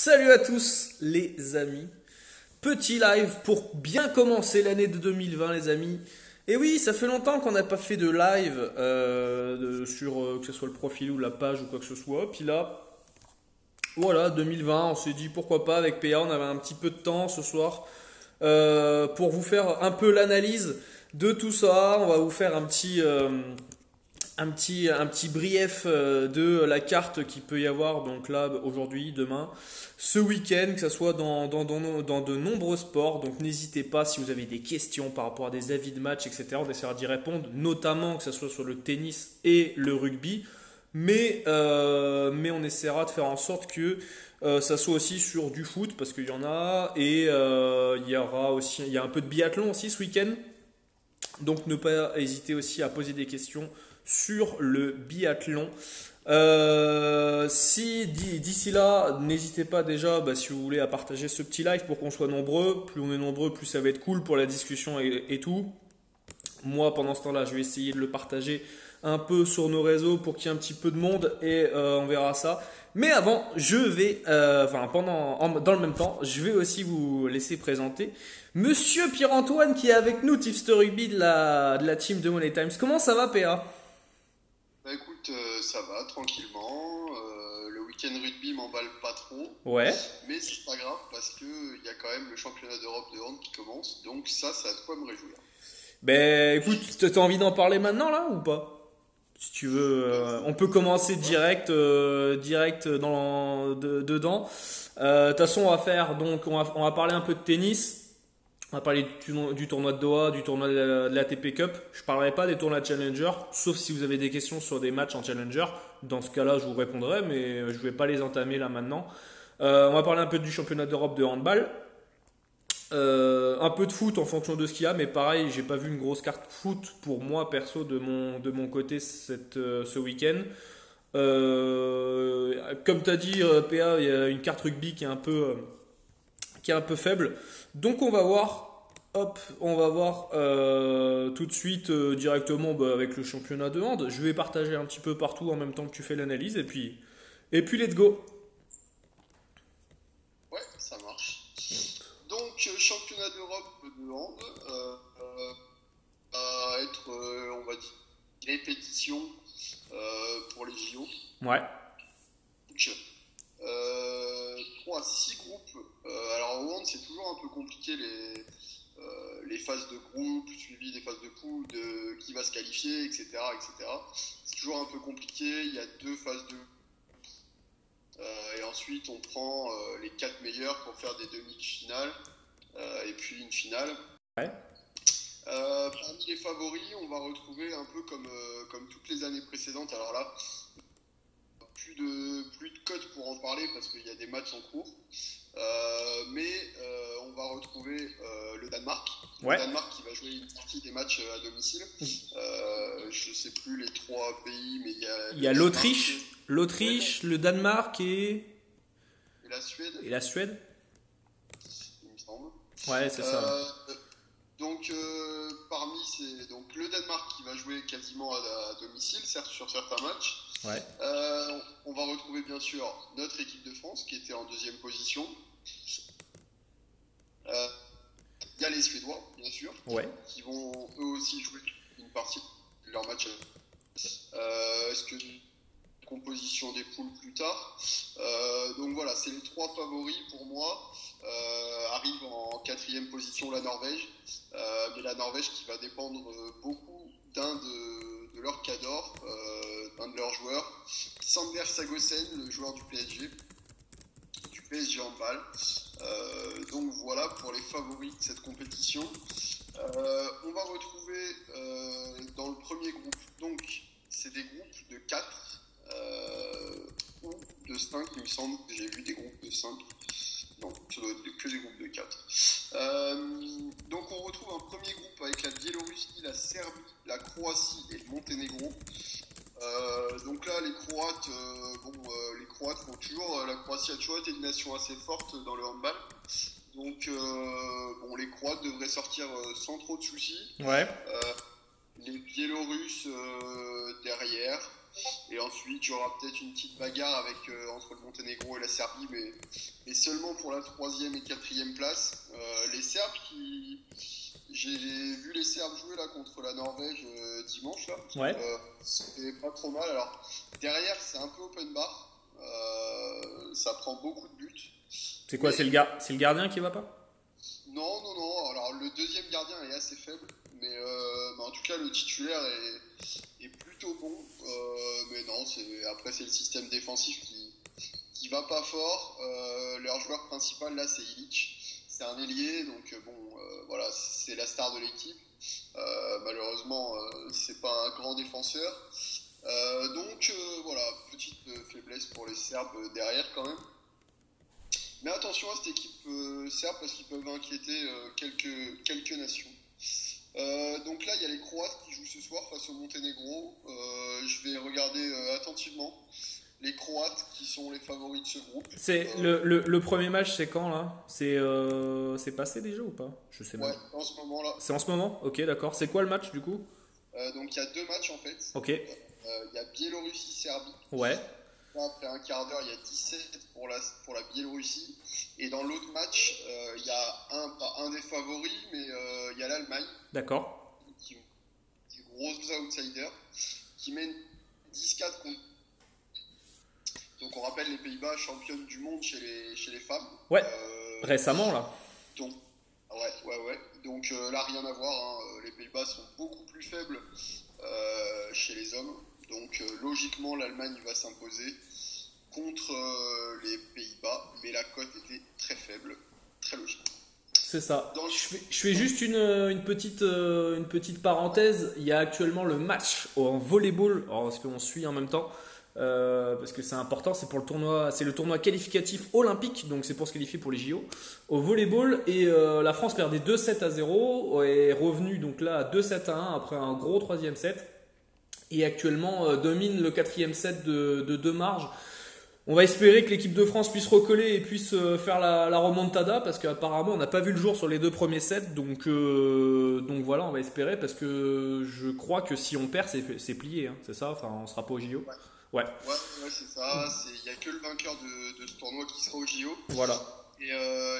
Salut à tous les amis. Petit live pour bien commencer l'année de 2020 les amis. Et oui, ça fait longtemps qu'on n'a pas fait de live sur que ce soit le profil ou la page ou quoi que ce soit. Puis là, voilà, 2020, on s'est dit pourquoi pas avec PA, on avait un petit peu de temps ce soir pour vous faire un peu l'analyse de tout ça. On va vous faire un petit brief de la carte qu'il peut y avoir donc là aujourd'hui, demain, ce week-end, que ce soit dans de nombreux sports. Donc n'hésitez pas si vous avez des questions par rapport à des avis de match, etc. On essaiera d'y répondre, notamment que ce soit sur le tennis et le rugby. Mais on essaiera de faire en sorte que ça soit aussi sur du foot parce qu'il y en a et il y a un peu de biathlon aussi ce week-end. Donc ne pas hésiter aussi à poser des questions sur le biathlon. Si d'ici là, n'hésitez pas déjà, si vous voulez, à partager ce petit live pour qu'on soit nombreux. Plus on est nombreux, plus ça va être cool pour la discussion et tout. Moi, pendant ce temps-là, je vais essayer de le partager un peu sur nos réseaux pour qu'il y ait un petit peu de monde et on verra ça. Mais avant, je vais, dans le même temps, je vais aussi vous laisser présenter Monsieur Pierre-Antoine qui est avec nous, Tipster Rugby de la team de Money Times. Comment ça va, PA? Bah écoute, ça va tranquillement. Le week-end rugby m'emballe pas trop, Ouais. mais c'est pas grave parce que il y a quand même le championnat d'Europe de hand qui commence, donc ça a de quoi me réjouir. Ben écoute, t'as envie d'en parler maintenant là ou pas? Si tu veux, on peut commencer Ouais, direct dedans. De toute façon, on va faire donc on va parler un peu de tennis. On va parler du tournoi de Doha, du tournoi de la ATP Cup. Je parlerai pas des tournois de Challenger, sauf si vous avez des questions sur des matchs en Challenger. Dans ce cas-là, je vous répondrai, mais je vais pas les entamer là maintenant. On va parler un peu du championnat d'Europe de handball. Un peu de foot en fonction de ce qu'il y a, mais pareil, j'ai pas vu une grosse carte foot pour moi perso de mon côté ce week-end. Comme tu as dit, PA, il y a une carte rugby qui est un peu faible. Donc on va voir. Hop, on va voir tout de suite directement avec le championnat de hand. Je vais partager un petit peu partout en même temps que tu fais l'analyse et puis let's go. ouais, ça marche. Donc championnat d'Europe de hand va être, on va dire, répétition pour les JO. Ouais, Donc, 3 à 6 groupes. Alors au hand, c'est toujours un peu compliqué les phases de groupe, suivi des phases de poule, de qui va se qualifier, etc., etc. C'est toujours un peu compliqué. Il y a 2 phases de et ensuite on prend les 4 meilleurs pour faire des demi-finales et puis une finale. ouais, Parmi les favoris, on va retrouver un peu comme toutes les années précédentes. Alors là, plus de cotes pour en parler parce qu'il y a des matchs en cours. Mais on va retrouver le Danemark. Le ouais. Danemark qui va jouer une partie des matchs à domicile. Je ne sais plus les 3 pays, mais il y a Il le y a Danemark l'Autriche, le Danemark et la Suède, et la Suède. il me semble. Ouais, c'est ça. Euh, donc parmi ces, donc le Danemark qui va jouer quasiment à domicile, certes sur certains matchs. Ouais, On va retrouver bien sûr notre équipe de France qui était en deuxième position. Euh, Il y a les Suédois, bien sûr, ouais. qui vont eux aussi jouer une partie de leur match. Est-ce que composition des poules plus tard. Donc voilà, c'est les 3 favoris pour moi. Arrive en quatrième position la Norvège, mais la Norvège qui va dépendre beaucoup d'un de leur cador, d'un de leurs joueurs, Sander Sagosen, le joueur du PSG handball. Donc voilà pour les favoris de cette compétition. On va retrouver dans le premier groupe, donc c'est des groupes de 4 ou de 5, il me semble que j'ai vu des groupes de 5. Non, ça doit être que des groupes de 4. Donc on retrouve un premier groupe avec la Biélorussie, la Serbie, la Croatie et le Monténégro. Donc là, les Croates font toujours. La Croatie a toujours été une nation assez forte dans le handball. Donc, les Croates devraient sortir sans trop de soucis. Ouais. Les Biélorusses derrière. Et ensuite, il y aura peut-être une petite bagarre entre le Monténégro et la Serbie, mais seulement pour la 3e et 4e place. Les Serbes J'ai vu les Serbes jouer là contre la Norvège dimanche. Là. Ouais. C'était pas trop mal. Alors, derrière, c'est un peu open bar. Ça prend beaucoup de buts. C'est quoi, c'est le gardien qui va pas? Non. Alors, le deuxième gardien est assez faible. Mais en tout cas, le titulaire est plutôt bon. Mais non, après, c'est le système défensif qui va pas fort. Leur joueur principal, là, c'est Ilić. C'est un ailier, donc voilà, c'est la star de l'équipe. Malheureusement, c'est pas un grand défenseur. Donc voilà, petite faiblesse pour les Serbes derrière quand même. Mais attention à cette équipe serbe parce qu'ils peuvent inquiéter quelques nations. Donc là, il y a les Croates qui jouent ce soir face au Monténégro. Je vais regarder attentivement les Croates qui sont les favoris de ce groupe. C'est le premier match, c'est quand là? C'est passé déjà ou pas? Je sais Ouais, même. en ce moment-là. C'est en ce moment? Ok, d'accord. C'est quoi le match du coup? Donc il y a 2 matchs en fait. Ok. Il y a Biélorussie-Serbie. Ouais. Là, après un quart d'heure, il y a 17 pour la Biélorussie. Et dans l'autre match, il y a pas un des favoris, mais il y a l'Allemagne. D'accord. Qui gros outsider, qui mène 10-4 contre. Donc on rappelle les Pays-Bas championnes du monde chez les femmes. Ouais. Récemment là. Donc, ouais. Donc là, rien à voir. Hein. Les Pays-Bas sont beaucoup plus faibles chez les hommes. Donc logiquement, l'Allemagne va s'imposer contre les Pays-Bas. Mais la cote était très faible. Très logique. C'est ça. Je fais juste une petite parenthèse. Il y a actuellement le match en volleyball. Alors, parce qu'on suit en même temps. Parce que c'est important, c'est le tournoi qualificatif olympique, donc c'est pour se qualifier pour les JO au volleyball. Et la France perdait 2-7-0, est revenue donc là à 2-7-1 après un gros troisième set. Et actuellement domine le quatrième set de 2 marges. On va espérer que l'équipe de France puisse recoller et puisse faire la remontada parce qu'apparemment on n'a pas vu le jour sur les 2 premiers sets. Donc voilà, on va espérer parce que je crois que si on perd, c'est plié. Hein, c'est ça, enfin on sera pas au JO. Ouais, c'est ça. Il n'y a que le vainqueur de ce tournoi qui sera au JO. Voilà. Et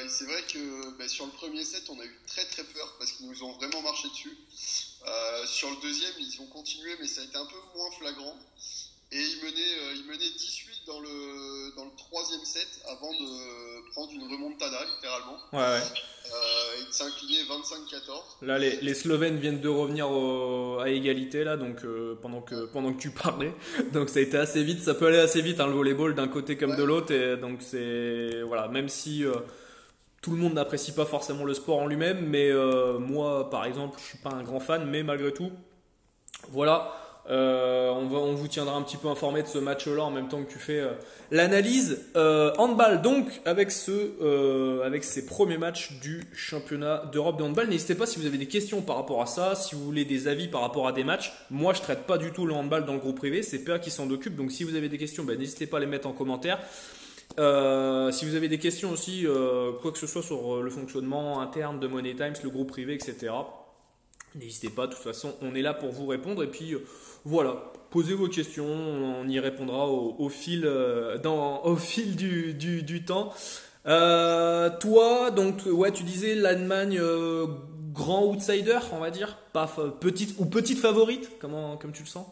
c'est vrai que sur le premier set, on a eu très très peur parce qu'ils nous ont vraiment marché dessus. Sur le deuxième, ils ont continué, mais ça a été un peu moins flagrant. Et ils menaient 18 dans le troisième set avant de prendre une remontada, littéralement. Ouais. Et de s'incliner 25-14. Là, les Slovènes viennent de revenir à égalité, là, donc pendant que tu parlais. Donc ça a été assez vite, ça peut aller assez vite, hein, le volleyball, d'un côté comme de l'autre. Et donc c'est. Voilà, même si tout le monde n'apprécie pas forcément le sport en lui-même, mais moi, par exemple, je suis pas un grand fan, mais malgré tout, voilà. On vous tiendra un petit peu informé de ce match-là en même temps que tu fais l'analyse. Handball donc avec ces premiers matchs du championnat d'Europe de handball. N'hésitez pas si vous avez des questions par rapport à ça, si vous voulez des avis par rapport à des matchs. Moi je traite pas du tout le handball dans le groupe privé, c'est PA qui s'en occupe. Donc si vous avez des questions, n'hésitez pas à les mettre en commentaire. Si vous avez des questions aussi, quoi que ce soit sur le fonctionnement interne de Money Times, le groupe privé, etc. N'hésitez pas, de toute façon, on est là pour vous répondre. Et puis voilà, posez vos questions, on y répondra au fil du temps. Toi, donc, ouais, tu disais l'Allemagne grand outsider, on va dire, pas petite favorite, comme tu le sens?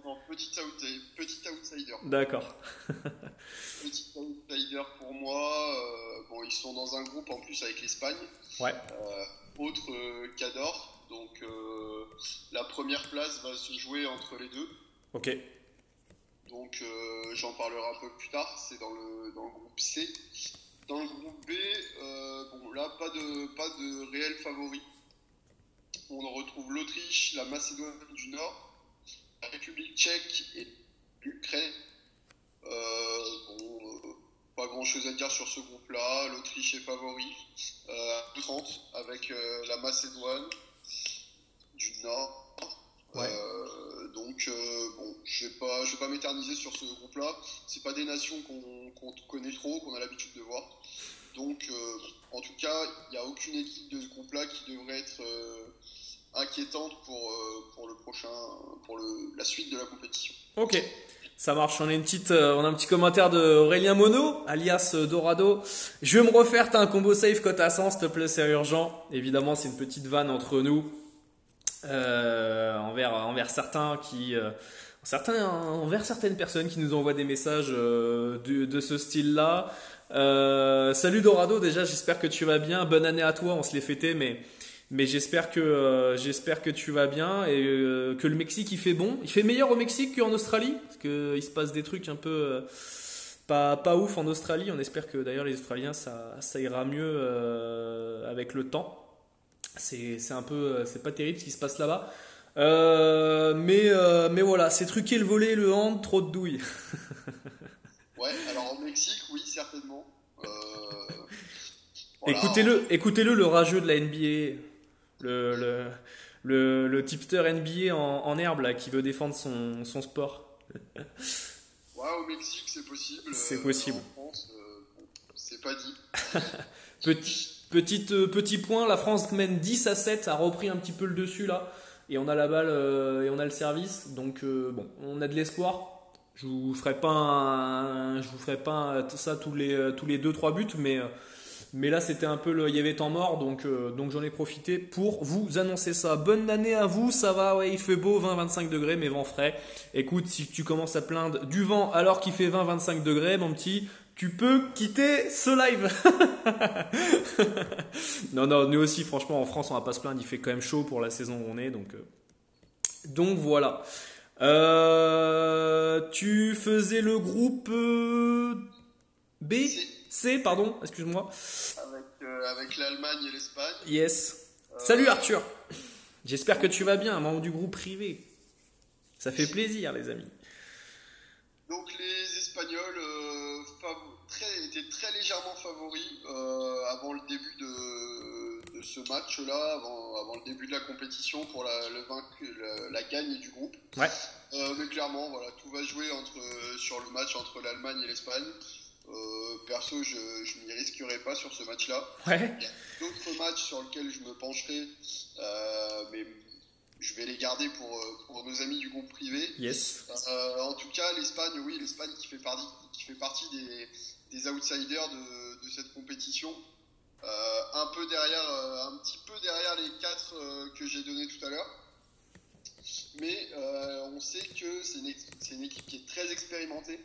Non, petit outsider. D'accord. Petit outsider pour moi. Ils sont dans un groupe en plus avec l'Espagne. Ouais. Autre Cador. Donc la première place va se jouer entre les deux. Ok. Donc j'en parlerai un peu plus tard. C'est dans le groupe C. Dans le groupe B, là pas de réel favori. On retrouve l'Autriche, la Macédoine du Nord, la République tchèque et l'Ukraine. Pas grand chose à dire sur ce groupe-là. L'Autriche est favori à 30 avec la Macédoine du Nord. Ouais. Je vais pas m'éterniser sur ce groupe-là. C'est pas des nations qu'on connaît trop, qu'on a l'habitude de voir. Donc, en tout cas, il n'y a aucune équipe de ce groupe-là qui devrait être inquiétante pour la suite de la compétition. Ok, ça marche. On a un petit commentaire de Aurélien Monod, alias Dorado. Je vais me refaire, t'as un combo safe cote à 100, s'il te plaît, c'est urgent. Évidemment, c'est une petite vanne entre nous, envers envers certaines personnes qui nous envoient des messages de ce style-là. Salut Dorado, déjà, j'espère que tu vas bien. Bonne année à toi, on se l'est fêté, mais j'espère que tu vas bien et que le Mexique il fait bon. Il fait meilleur au Mexique qu'en Australie parce qu'il se passe des trucs un peu pas ouf en Australie. On espère que d'ailleurs les Australiens ça ira mieux avec le temps. C'est pas terrible ce qui se passe là-bas. Mais voilà, c'est truqué le volley, le hand, trop de douilles. Ouais, alors au Mexique, oui, certainement. Voilà, Écoutez-le, le rageux de la NBA. Le tipster NBA en herbe là, qui veut défendre son sport. ouais, au Mexique, c'est possible. C'est possible. En France, bon, c'est pas dit. Petit point, la France mène 10-7, a repris un petit peu le dessus là. Et on a la balle et on a le service. Donc bon, on a de l'espoir. Je vous ferai pas ça tous les 2-3 buts, mais là c'était un peu il y avait temps mort, donc j'en ai profité pour vous annoncer ça. Bonne année à vous, ça va, ouais, il fait beau, 20-25 degrés, mais vent frais. Écoute, si tu commences à plaindre du vent alors qu'il fait 20-25 degrés, mon petit, tu peux quitter ce live. Non, nous aussi, franchement, en France, on va pas se plaindre, il fait quand même chaud pour la saison où on est, donc voilà. Tu faisais le groupe B, C, pardon, excuse-moi. Avec l'Allemagne et l'Espagne. Yes. Salut Arthur. J'espère que tu vas bien, un membre du groupe privé. Ça fait plaisir, les amis. Donc les Espagnols étaient très légèrement favoris avant le début de ce match-là, avant le début de la compétition pour la gagne du groupe. Ouais. Mais clairement, voilà, tout va jouer sur le match entre l'Allemagne et l'Espagne. Perso, je m'y risquerai pas sur ce match-là. Ouais. Il y a d'autres matchs sur lesquels je me pencherai, mais je vais les garder pour nos amis du groupe privé. Yes. En tout cas, l'Espagne qui fait partie des outsiders de cette compétition. Un petit peu derrière les 4 que j'ai donnés tout à l'heure. Mais on sait que c'est une équipe qui est très expérimentée.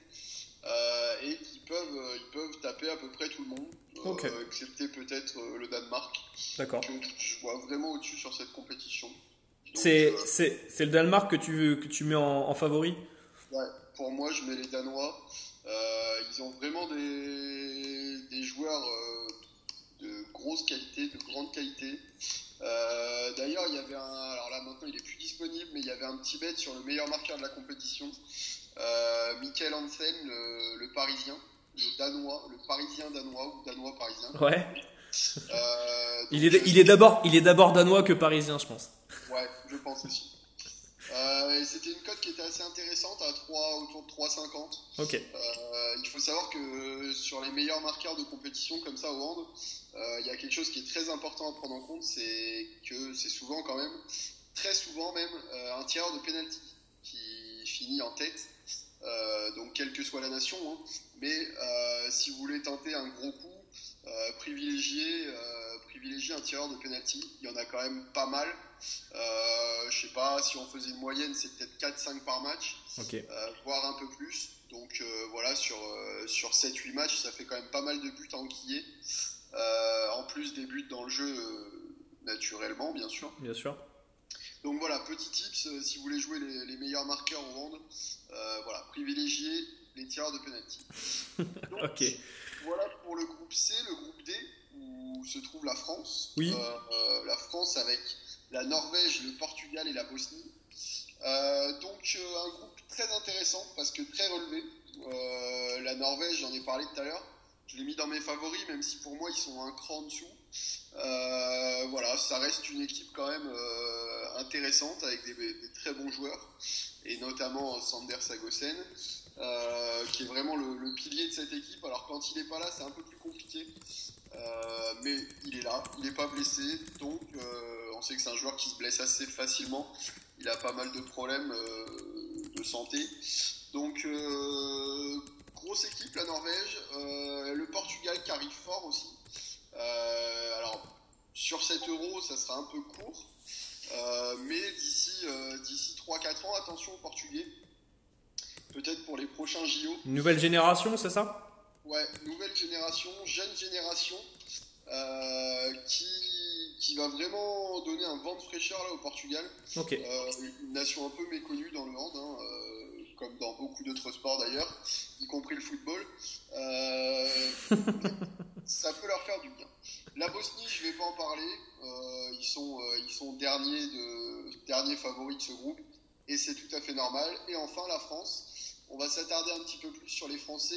Et ils peuvent taper à peu près tout le monde, Okay. excepté peut-être le Danemark, D'accord. que je vois vraiment au-dessus sur cette compétition. Donc, C'est le Danemark que tu mets en favori? ouais, pour moi, je mets les Danois. Ils ont vraiment des joueurs de grosse qualité, de grande qualité. D'ailleurs, il y avait alors là maintenant il est plus disponible, mais il y avait un petit bet sur le meilleur marqueur de la compétition. Michael Hansen, le Parisien, le Parisien danois ou danois parisien. Ouais. Donc, Il est d'abord danois que parisien, je pense. Ouais, je pense aussi. Et c'était une cote qui était assez intéressante autour de 3,50. Ok. Il faut savoir que sur les meilleurs marqueurs de compétition comme ça au hand, il y a quelque chose qui est très important à prendre en compte, c'est que c'est souvent quand même, très souvent même, un tireur de penalty qui finit en tête. Donc quelle que soit la nation, hein. Mais si vous voulez tenter un gros coup, privilégiez un tireur de penalty. Il y en a quand même pas mal. Je sais pas, si on faisait une moyenne, c'est peut-être 4-5 par match, Ok. voire un peu plus. Donc voilà, sur 7-8 matchs, ça fait quand même pas mal de buts à enquiller. En plus des buts dans le jeu, naturellement, bien sûr. Bien sûr. Donc voilà, petit tips, si vous voulez jouer les meilleurs marqueurs au hand, voilà, privilégiez les tireurs de penalty. Donc, Ok. voilà pour le groupe C, le groupe D, où se trouve la France. Oui. La France avec la Norvège, le Portugal et la Bosnie. Donc un groupe très intéressant parce que très relevé. La Norvège, j'en ai parlé tout à l'heure. Je l'ai mis dans mes favoris, même si pour moi ils sont un cran en dessous. Voilà, ça reste une équipe quand même intéressante avec des très bons joueurs, et notamment Sander Sagosen, qui est vraiment le pilier de cette équipe. Alors quand il n'est pas là, c'est un peu plus compliqué. Mais il est là, il n'est pas blessé, donc on sait que c'est un joueur qui se blesse assez facilement. Il a pas mal de problèmes de santé. Donc, grosse équipe, la Norvège. Le Portugal qui arrive fort aussi. Alors, sur cet Euro, ça sera un peu court. Mais d'ici 3-4 ans, attention aux Portugais. Peut-être pour les prochains JO. Nouvelle génération, c'est ça? Ouais, nouvelle génération, jeune génération, qui va vraiment donner un vent de fraîcheur là au Portugal. Ok. Une nation un peu méconnue dans le hand, hein, comme dans beaucoup d'autres sports d'ailleurs, y compris le football. Ça peut leur faire du bien. La Bosnie, je vais pas en parler. Ils sont derniers favoris de ce groupe, et c'est tout à fait normal. Et enfin la France. On va s'attarder un petit peu plus sur les Français.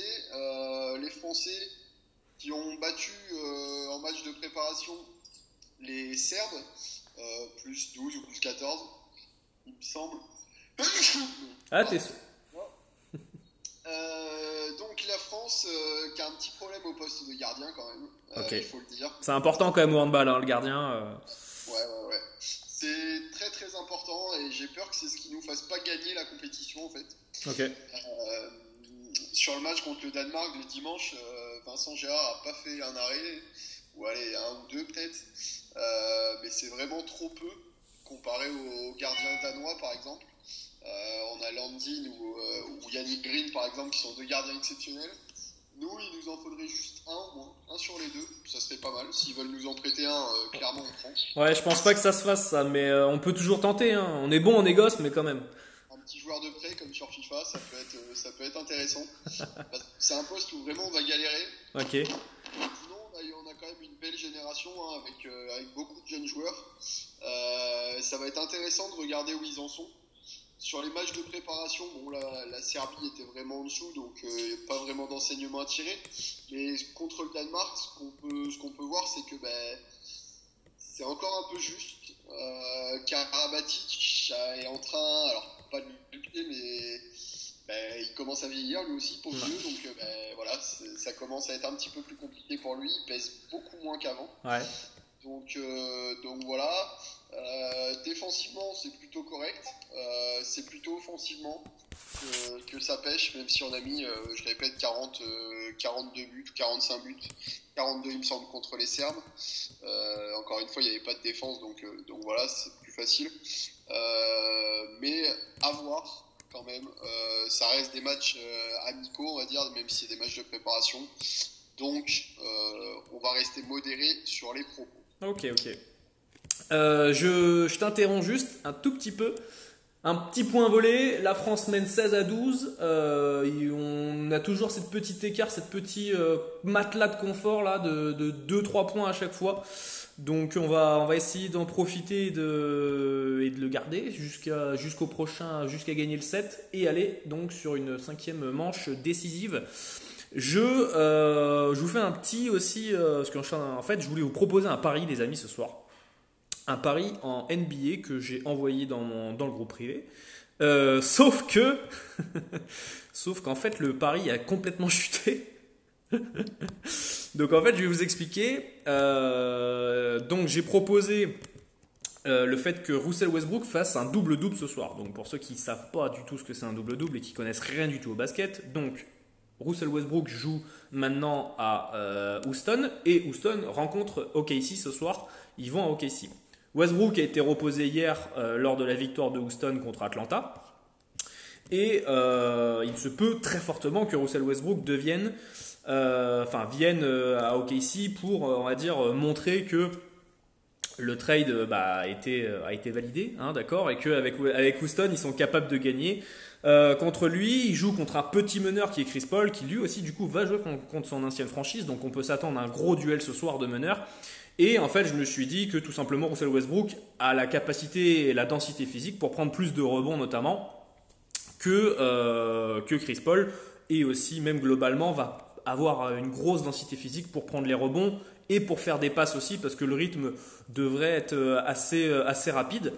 Les Français qui ont battu en match de préparation les Serbes, plus 12 ou plus 14, il me semble. Ah, t'es... Donc la France qui a un petit problème au poste de gardien quand même, Ok. il faut le dire. C'est important quand même au handball, hein, le gardien. Ouais. C'est très très important, et j'ai peur que c'est ce qui nous fasse pas gagner la compétition en fait. Ok. Sur le match contre le Danemark le dimanche, Vincent Gérard a pas fait un arrêt, ou allez, un ou deux peut-être, mais c'est vraiment trop peu comparé aux gardiens danois par exemple. On a Landin ou Yannick Green par exemple, qui sont deux gardiens exceptionnels. Nous, il nous en faudrait juste un au moins, un sur les deux, ça serait pas mal. S'ils veulent nous en prêter un, clairement on prend. Ouais, je pense pas que ça se fasse ça, mais on peut toujours tenter, hein. On est bon, on négocie, mais quand même. Un petit joueur de prêt comme sur FIFA, ça peut être intéressant. C'est un poste où vraiment on va galérer. Ok. Sinon, on a quand même une belle génération, hein, avec beaucoup de jeunes joueurs. Ça va être intéressant de regarder où ils en sont. Sur les matchs de préparation, bon, la Serbie était vraiment en dessous, donc il n'y a pas vraiment d'enseignement à tirer. Mais contre le Danemark, ce qu'on peut voir, c'est que c'est encore un peu juste. Karabatic est en train, alors pas de lutter, mais il commence à vieillir lui aussi, pour vieux, donc voilà, ça commence à être un petit peu plus compliqué pour lui. Il pèse beaucoup moins qu'avant. Ouais. Donc voilà. Défensivement, c'est plutôt correct. C'est plutôt offensivement que ça pêche, même si on a mis, je répète, 42 buts ou 45 buts. 42, il me semble, contre les Serbes. Encore une fois, il n'y avait pas de défense, donc voilà, c'est plus facile. Mais à voir quand même. Ça reste des matchs amicaux, on va dire, même si c'est des matchs de préparation. Donc, on va rester modéré sur les propos. Ok. Je t'interromps juste un tout petit peu. Un petit point volé, la France mène 16-12. On a toujours cette petite écart, cette petit matelas de confort là, de 2-3 points à chaque fois. Donc on va essayer d'en profiter et de le garder jusqu'au prochain, jusqu'à gagner le 7 et aller donc sur une 5e manche décisive. Je vous fais un petit aussi, parce qu'en fait je voulais vous proposer un pari les amis ce soir. Un pari en NBA que j'ai envoyé dans le groupe privé. Sauf qu'en fait le pari a complètement chuté. Donc en fait je vais vous expliquer. Donc j'ai proposé le fait que Russell Westbrook fasse un double-double ce soir. Donc pour ceux qui ne savent pas du tout ce que c'est un double-double et qui connaissent rien du tout au basket, donc Russell Westbrook joue maintenant à Houston et Houston rencontre OKC ce soir. Ils vont à OKC. Westbrook a été reposé hier lors de la victoire de Houston contre Atlanta. Et il se peut très fortement que Russell Westbrook vienne à OKC pour, on va dire, montrer que le trade a été validé, hein, d'accord, et qu'avec Houston, ils sont capables de gagner. Contre lui, il joue contre un petit meneur qui est Chris Paul, qui lui aussi, du coup, va jouer contre son ancienne franchise. Donc on peut s'attendre à un gros duel ce soir de meneurs. Et en fait, je me suis dit que tout simplement Russell Westbrook a la capacité et la densité physique pour prendre plus de rebonds notamment que Chris Paul, et aussi même globalement va avoir une grosse densité physique pour prendre les rebonds et pour faire des passes aussi parce que le rythme devrait être assez rapide.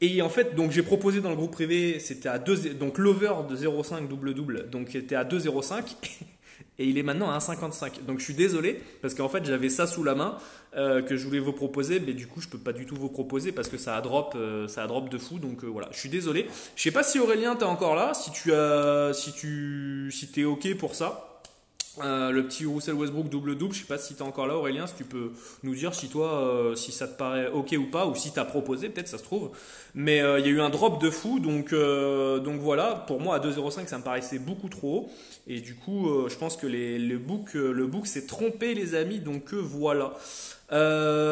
Et en fait, donc j'ai proposé dans le groupe privé, c'était à 2, donc l'over de 0,5 double-double, donc c'était à 2,05. et il est maintenant à 1,55. Donc je suis désolé parce qu'en fait j'avais ça sous la main que je voulais vous proposer, mais du coup je peux pas du tout vous proposer parce que ça a drop de fou. Donc voilà, je suis désolé. Je sais pas si Aurélien t'es encore là, si t'es ok pour ça. Le petit Russell Westbrook double-double, je sais pas si tu es encore là Aurélien, si tu peux nous dire si toi, si ça te paraît ok ou pas, ou si tu as proposé, peut-être ça se trouve. Mais il y a eu un drop de fou, donc voilà, pour moi à 2,05 ça me paraissait beaucoup trop haut. Et du coup, je pense que le book s'est trompé les amis, donc voilà.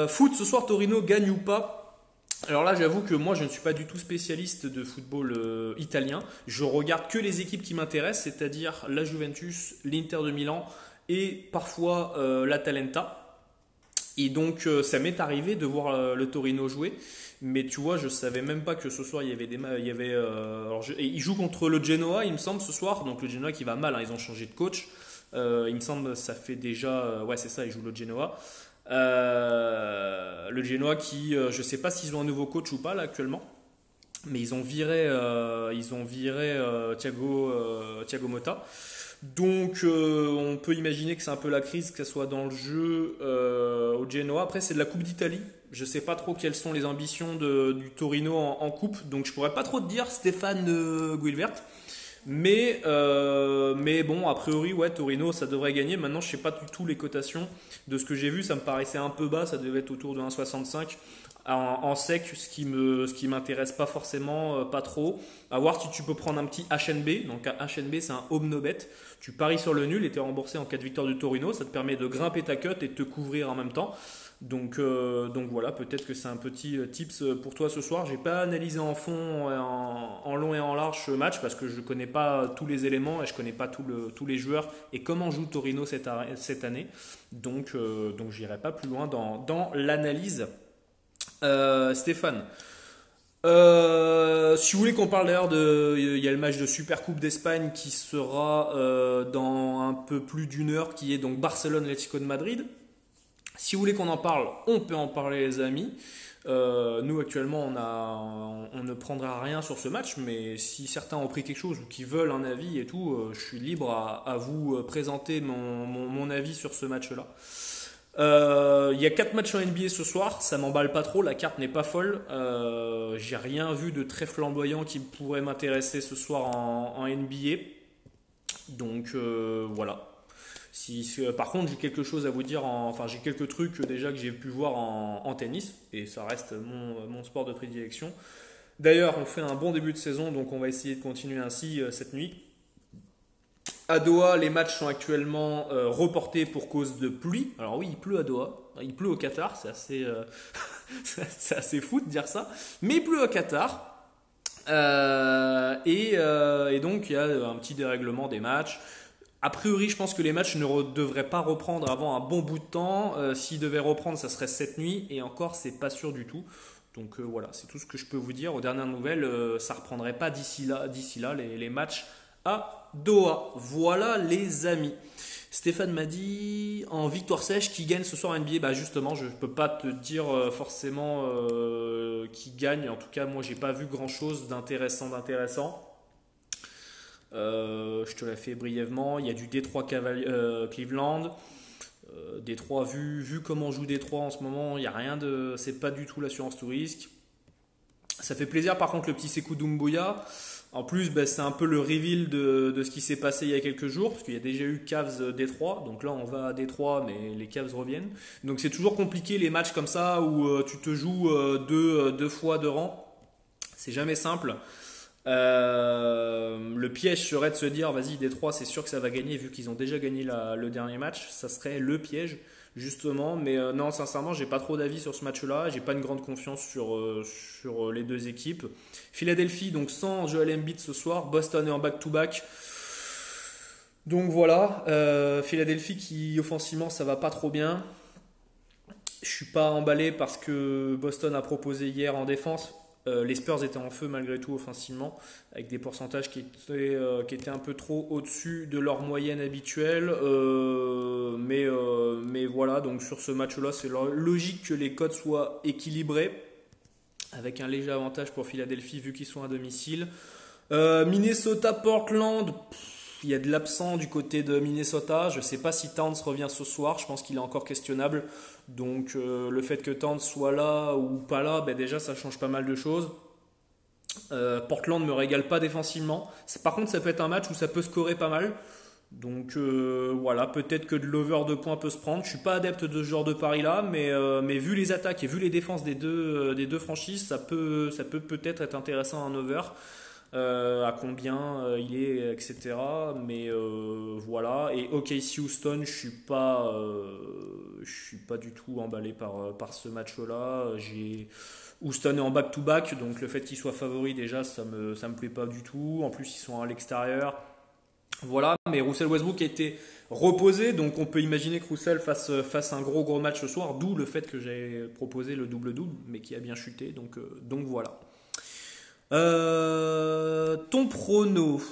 Foot ce soir, Torino gagne ou pas? Alors là, j'avoue que moi, je ne suis pas du tout spécialiste de football italien. Je regarde que les équipes qui m'intéressent, c'est-à-dire la Juventus, l'Inter de Milan et parfois l'Atalanta. Et donc, ça m'est arrivé de voir le Torino jouer. Mais tu vois, je savais même pas que ce soir il y avait et ils jouent contre le Genoa, il me semble, ce soir. Donc le Genoa qui va mal, hein, ils ont changé de coach. Il me semble, ça fait déjà, ouais, c'est ça, ils jouent le Genoa. Le Genoa qui, je sais pas s'ils ont un nouveau coach ou pas là actuellement, mais ils ont viré Thiago Motta. Donc on peut imaginer que c'est un peu la crise, que ce soit dans le jeu au Genoa. Après c'est de la Coupe d'Italie. Je sais pas trop quelles sont les ambitions du Torino en coupe, donc je pourrais pas trop te dire Stéphane Guilvert. Mais bon, a priori, ouais, Torino, ça devrait gagner. Maintenant, je sais pas du tout les cotations. De ce que j'ai vu, ça me paraissait un peu bas. Ça devait être autour de 1,65 en sec, ce qui m'intéresse pas forcément, pas trop. À voir si tu peux prendre un petit HNB. Donc, HNB, c'est un home no bet. Tu paries sur le nul et tu es remboursé en cas de victoire du Torino. Ça te permet de grimper ta cote et de te couvrir en même temps. Donc voilà, peut-être que c'est un petit tips pour toi ce soir. J'ai pas analysé en fond, en long et en large ce match parce que je connais pas tous les éléments et je connais pas tous les joueurs et comment joue Torino cette année. Donc j'irai pas plus loin dans l'analyse. Stéphane, si vous voulez qu'on parle d'ailleurs il y a le match de Supercoupe d'Espagne qui sera dans un peu plus d'une heure, qui est donc Barcelone-Atlético de Madrid. Si vous voulez qu'on en parle, on peut en parler les amis. Nous actuellement on ne prendra rien sur ce match, mais si certains ont pris quelque chose ou qui veulent un avis et tout, je suis libre à vous présenter mon avis sur ce match-là. Il y a 4 matchs en NBA ce soir, ça m'emballe pas trop, la carte n'est pas folle. J'ai rien vu de très flamboyant qui pourrait m'intéresser ce soir en NBA. Donc voilà. Par contre, j'ai quelque chose à vous dire, enfin j'ai quelques trucs déjà que j'ai pu voir en tennis, et ça reste mon sport de prédilection. D'ailleurs, on fait un bon début de saison, donc on va essayer de continuer ainsi cette nuit. À Doha, les matchs sont actuellement reportés pour cause de pluie. Alors oui, il pleut à Doha, il pleut au Qatar, c'est assez, c'est assez fou de dire ça, mais il pleut au Qatar. Et donc il y a un petit dérèglement des matchs. A priori, je pense que les matchs ne devraient pas reprendre avant un bon bout de temps. S'ils devaient reprendre, ça serait cette nuit. Et encore, c'est pas sûr du tout. Donc voilà, c'est tout ce que je peux vous dire. Aux dernières nouvelles, ça reprendrait pas d'ici là les matchs à Doha. Voilà les amis. Stéphane m'a dit en victoire sèche qui gagne ce soir en NBA. Bah justement, je peux pas te dire forcément qui gagne. En tout cas, moi, j'ai pas vu grand chose d'intéressant. Je te l'ai fait brièvement. Il y a du Détroit Cleveland. Détroit, vu comment joue Détroit en ce moment, il y a rien de. C'est pas du tout l'assurance tout risque. Ça fait plaisir par contre le petit Sekou Doumbouya. En plus, bah, c'est un peu le reveal de ce qui s'est passé il y a quelques jours, parce qu'il y a déjà eu Cavs Détroit. Donc là, on va à Détroit, mais les Cavs reviennent. Donc c'est toujours compliqué les matchs comme ça où tu te joues deux fois de rang. C'est jamais simple. Le piège serait de se dire vas-y Détroit c'est sûr que ça va gagner vu qu'ils ont déjà gagné le dernier match, ça serait le piège justement, mais non sincèrement j'ai pas trop d'avis sur ce match là, j'ai pas une grande confiance sur les deux équipes. Philadelphie donc sans Joel Embiid ce soir, Boston est en back-to-back, donc voilà. Philadelphie qui offensivement ça va pas trop bien, je suis pas emballé parce que Boston a proposé hier en défense. Les Spurs étaient en feu malgré tout offensivement, avec des pourcentages qui étaient un peu trop au-dessus de leur moyenne habituelle. Mais voilà, donc sur ce match-là, c'est logique que les cotes soient équilibrées, avec un léger avantage pour Philadelphie vu qu'ils sont à domicile. Minnesota-Portland, il y a de l'absent du côté de Minnesota. Je ne sais pas si Towns revient ce soir. Je pense qu'il est encore questionnable. Donc le fait que Towns soit là ou pas là, ben déjà ça change pas mal de choses. Portland ne me régale pas défensivement. Par contre, ça peut être un match où ça peut scorer pas mal. Donc voilà, peut-être que de l'over de points peut se prendre. Je suis pas adepte de ce genre de pari là, mais vu les attaques et vu les défenses des deux franchises, ça peut peut-être être intéressant un over. À combien il est, etc. Mais voilà. Et OKC Houston, je suis pas du tout emballé par ce match-là. Houston est en back-to-back, donc le fait qu'il soit favori déjà, ça me plaît pas du tout. En plus, ils sont à l'extérieur. Voilà, mais Russell Westbrook a été reposé, donc on peut imaginer que Russell fasse un gros match ce soir, d'où le fait que j'ai proposé le double-double, mais qui a bien chuté, donc voilà. Ton prono,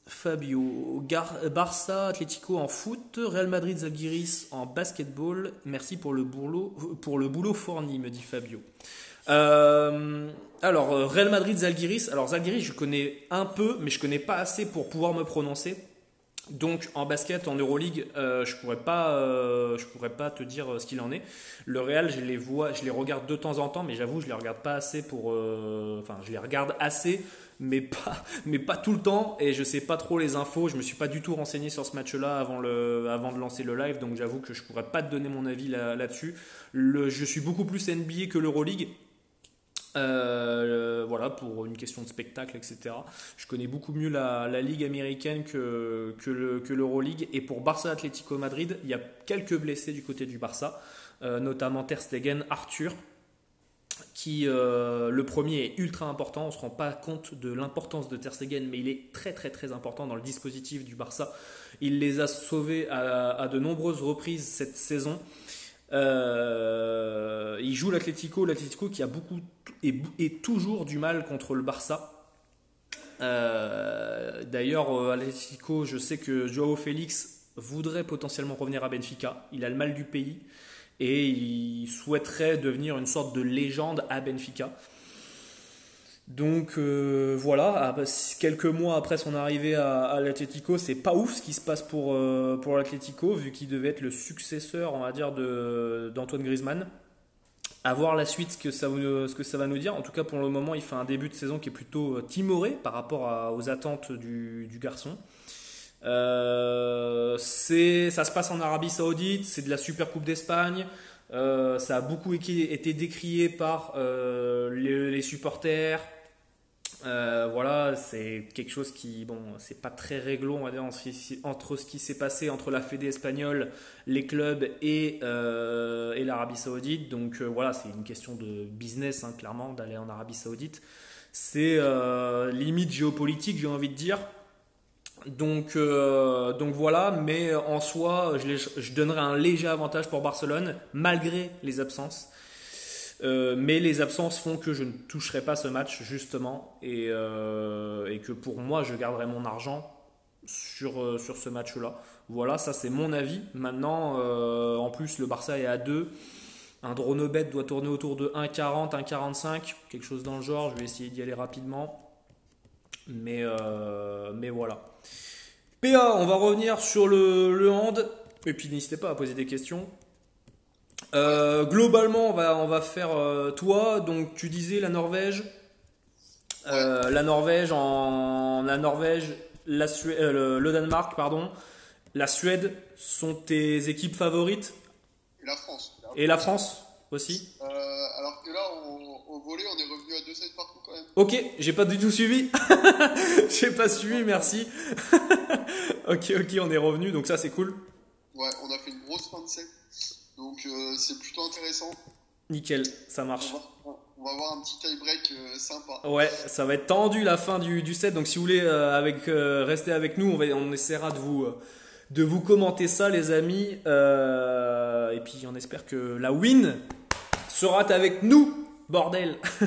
Fabio. Barça, Atlético en foot, Real Madrid, Zalgiris en basketball. Merci pour le boulot fourni, me dit Fabio. Alors, Real Madrid, Zalgiris. Alors, Zalgiris, je connais un peu, mais je connais pas assez pour pouvoir me prononcer. Donc, en basket, en Euroleague, je pourrais pas te dire ce qu'il en est. Le Real, je les regarde de temps en temps, mais j'avoue, je les regarde pas assez je les regarde assez, mais pas tout le temps, et je sais pas trop les infos. Je me suis pas du tout renseigné sur ce match-là avant de lancer le live, donc j'avoue que je pourrais pas te donner mon avis là-dessus. Je suis beaucoup plus NBA que l'Euroleague. Voilà, pour une question de spectacle, etc. Je connais beaucoup mieux la ligue américaine que l'Euroleague. Et pour Barça Atlético Madrid, il y a quelques blessés du côté du Barça, notamment Ter Stegen, Arthur, qui le premier est ultra important. On ne se rend pas compte de l'importance de Ter Stegen, mais il est très très très important dans le dispositif du Barça. Il les a sauvés à de nombreuses reprises cette saison. Il joue l'Atlético qui a beaucoup et toujours du mal contre le Barça. D'ailleurs, Atlético, je sais que Joao Félix voudrait potentiellement revenir à Benfica. Il a le mal du pays et il souhaiterait devenir une sorte de légende à Benfica. Donc voilà, quelques mois après son arrivée à l'Atlético, c'est pas ouf ce qui se passe pour l'Atlético, vu qu'il devait être le successeur, on va dire, d'Antoine Griezmann. À voir la suite ce que ça va nous dire. En tout cas, pour le moment, il fait un début de saison qui est plutôt timoré par rapport aux attentes du garçon. Ça se passe en Arabie Saoudite, c'est de la Super Coupe d'Espagne. Ça a beaucoup été décrié par les supporters. Voilà, c'est quelque chose qui, bon, c'est pas très réglo, on va dire, entre ce qui s'est passé entre la Fédé espagnole, les clubs et l'Arabie Saoudite. Donc voilà, c'est une question de business, hein, clairement, d'aller en Arabie Saoudite. C'est limite géopolitique, j'ai envie de dire. Donc voilà, mais en soi, je donnerais un léger avantage pour Barcelone, malgré les absences. Mais les absences font que je ne toucherai pas ce match justement et que pour moi je garderai mon argent sur ce match-là. Voilà, ça c'est mon avis. Maintenant, en plus le Barça est à 2. Un dronobet doit tourner autour de 1,40, 1,45, quelque chose dans le genre. Je vais essayer d'y aller rapidement. Mais voilà. PA, on va revenir sur le hand. Et puis n'hésitez pas à poser des questions. Globalement, on va faire toi. Donc, tu disais la Norvège, le Danemark, pardon, la Suède sont tes équipes favorites. Et la France. Et la France aussi. Alors que là, au volley, on est revenu à 2-7 partout quand même. Ok, j'ai pas du tout suivi. J'ai pas suivi, merci. ok, on est revenu, donc ça c'est cool. Ouais, on a fait une grosse fin de set. Donc c'est plutôt intéressant. Nickel, ça marche. On va avoir un petit tie-break sympa. Ouais, ça va être tendu la fin du set. Donc si vous voulez rester avec nous, on essaiera de vous commenter ça, les amis. Et puis on espère que la win sera avec nous, bordel. Et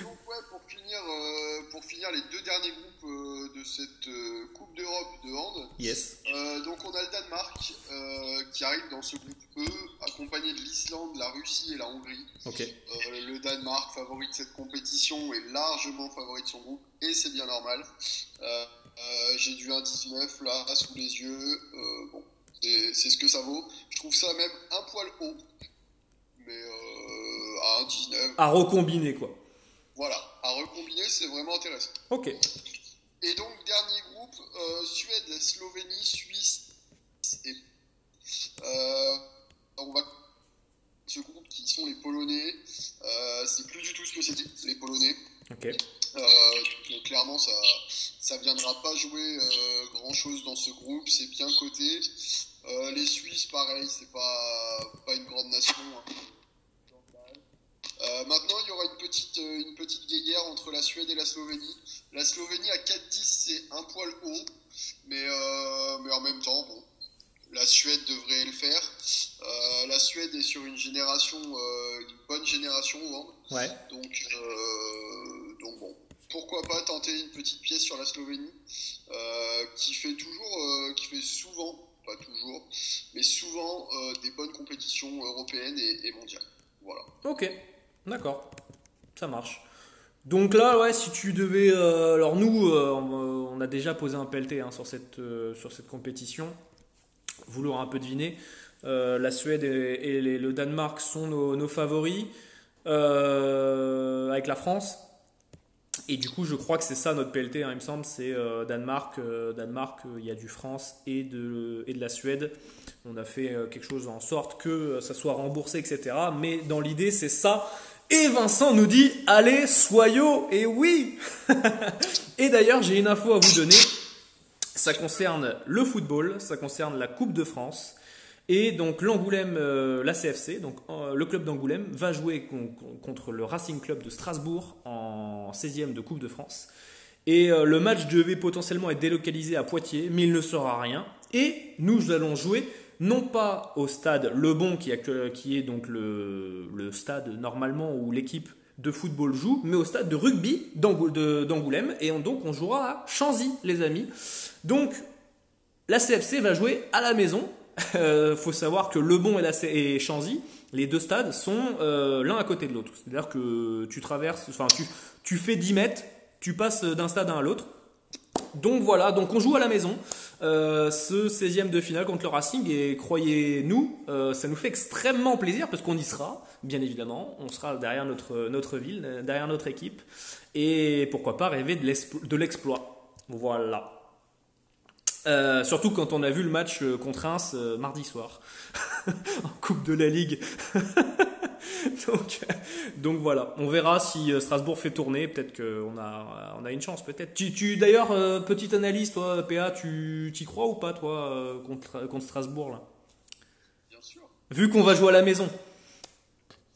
donc ouais, pour finir les deux derniers groupes de cette Coupe d'Europe de hand. Yes. Donc on a le Danemark qui arrive dans ce groupe E, accompagné de l'Islande, la Russie et la Hongrie. Okay. Le Danemark, favori de cette compétition, est largement favori de son groupe, et c'est bien normal. J'ai du 1,19 là sous les yeux. Bon, c'est ce que ça vaut. Je trouve ça même un poil haut, mais à 1,19. À recombiner, quoi. Voilà, à recombiner, c'est vraiment intéressant. Ok. Et donc, dernier groupe, Suède, Slovénie, Suisse et. On va. Ce groupe qui sont les Polonais, c'est plus du tout ce que c'était, les Polonais. Ok. Clairement, ça viendra pas jouer grand chose dans ce groupe, c'est bien coté. Les Suisses, pareil, c'est pas une grande nation. Hein. Maintenant, il y aura une petite guéguerre entre la Suède et la Slovénie. La Slovénie à 4-10, c'est un poil haut, mais en même temps, bon, la Suède devrait le faire. La Suède est sur une bonne génération au hand. Ouais. Donc bon, pourquoi pas tenter une petite pièce sur la Slovénie, qui fait souvent, pas toujours, mais souvent des bonnes compétitions européennes et mondiales. Voilà. Ok, d'accord, ça marche. Donc là, ouais, si tu devais... alors nous, on a déjà posé un PLT hein, sur cette compétition. Vous l'aurez un peu deviné. La Suède et le Danemark sont nos favoris, avec la France. Et du coup, je crois que c'est ça notre PLT, hein, il me semble, c'est Danemark. Danemark, il y a du France et de la Suède. On a fait quelque chose en sorte que ça soit remboursé, etc. Mais dans l'idée, c'est ça. Et Vincent nous dit, allez, soyons, et oui. Et d'ailleurs, j'ai une info à vous donner. Ça concerne le football, ça concerne la Coupe de France. Et donc l'Angoulême, la CFC, donc le club d'Angoulême, va jouer contre le Racing Club de Strasbourg en 16e de Coupe de France. Et le match devait potentiellement être délocalisé à Poitiers, mais il ne sera rien. Et nous allons jouer non pas au stade Le Bon, qui est donc le stade normalement où l'équipe de football joue, mais au stade de rugby d'Angoulême. Et donc on jouera à Chanzy, les amis. Donc la CFC va jouer à la maison. Faut savoir que Le Bon et Chanzy, les deux stades sont l'un à côté de l'autre. C'est-à-dire que tu traverses, enfin tu fais 10 mètres, tu passes d'un stade à l'autre. Donc voilà, donc on joue à la maison ce 16e de finale contre le Racing et croyez-nous, ça nous fait extrêmement plaisir parce qu'on y sera, bien évidemment. On sera derrière notre ville, derrière notre équipe et pourquoi pas rêver de l'exploit. Voilà. Surtout quand on a vu le match contre Reims mardi soir en Coupe de la Ligue. donc voilà, on verra si Strasbourg fait tourner, peut-être qu'on a une chance, peut-être. D'ailleurs, petite analyse, toi, PA, tu t'y crois ou pas, toi, contre Strasbourg là? Bien sûr. Vu qu'on va jouer à la maison.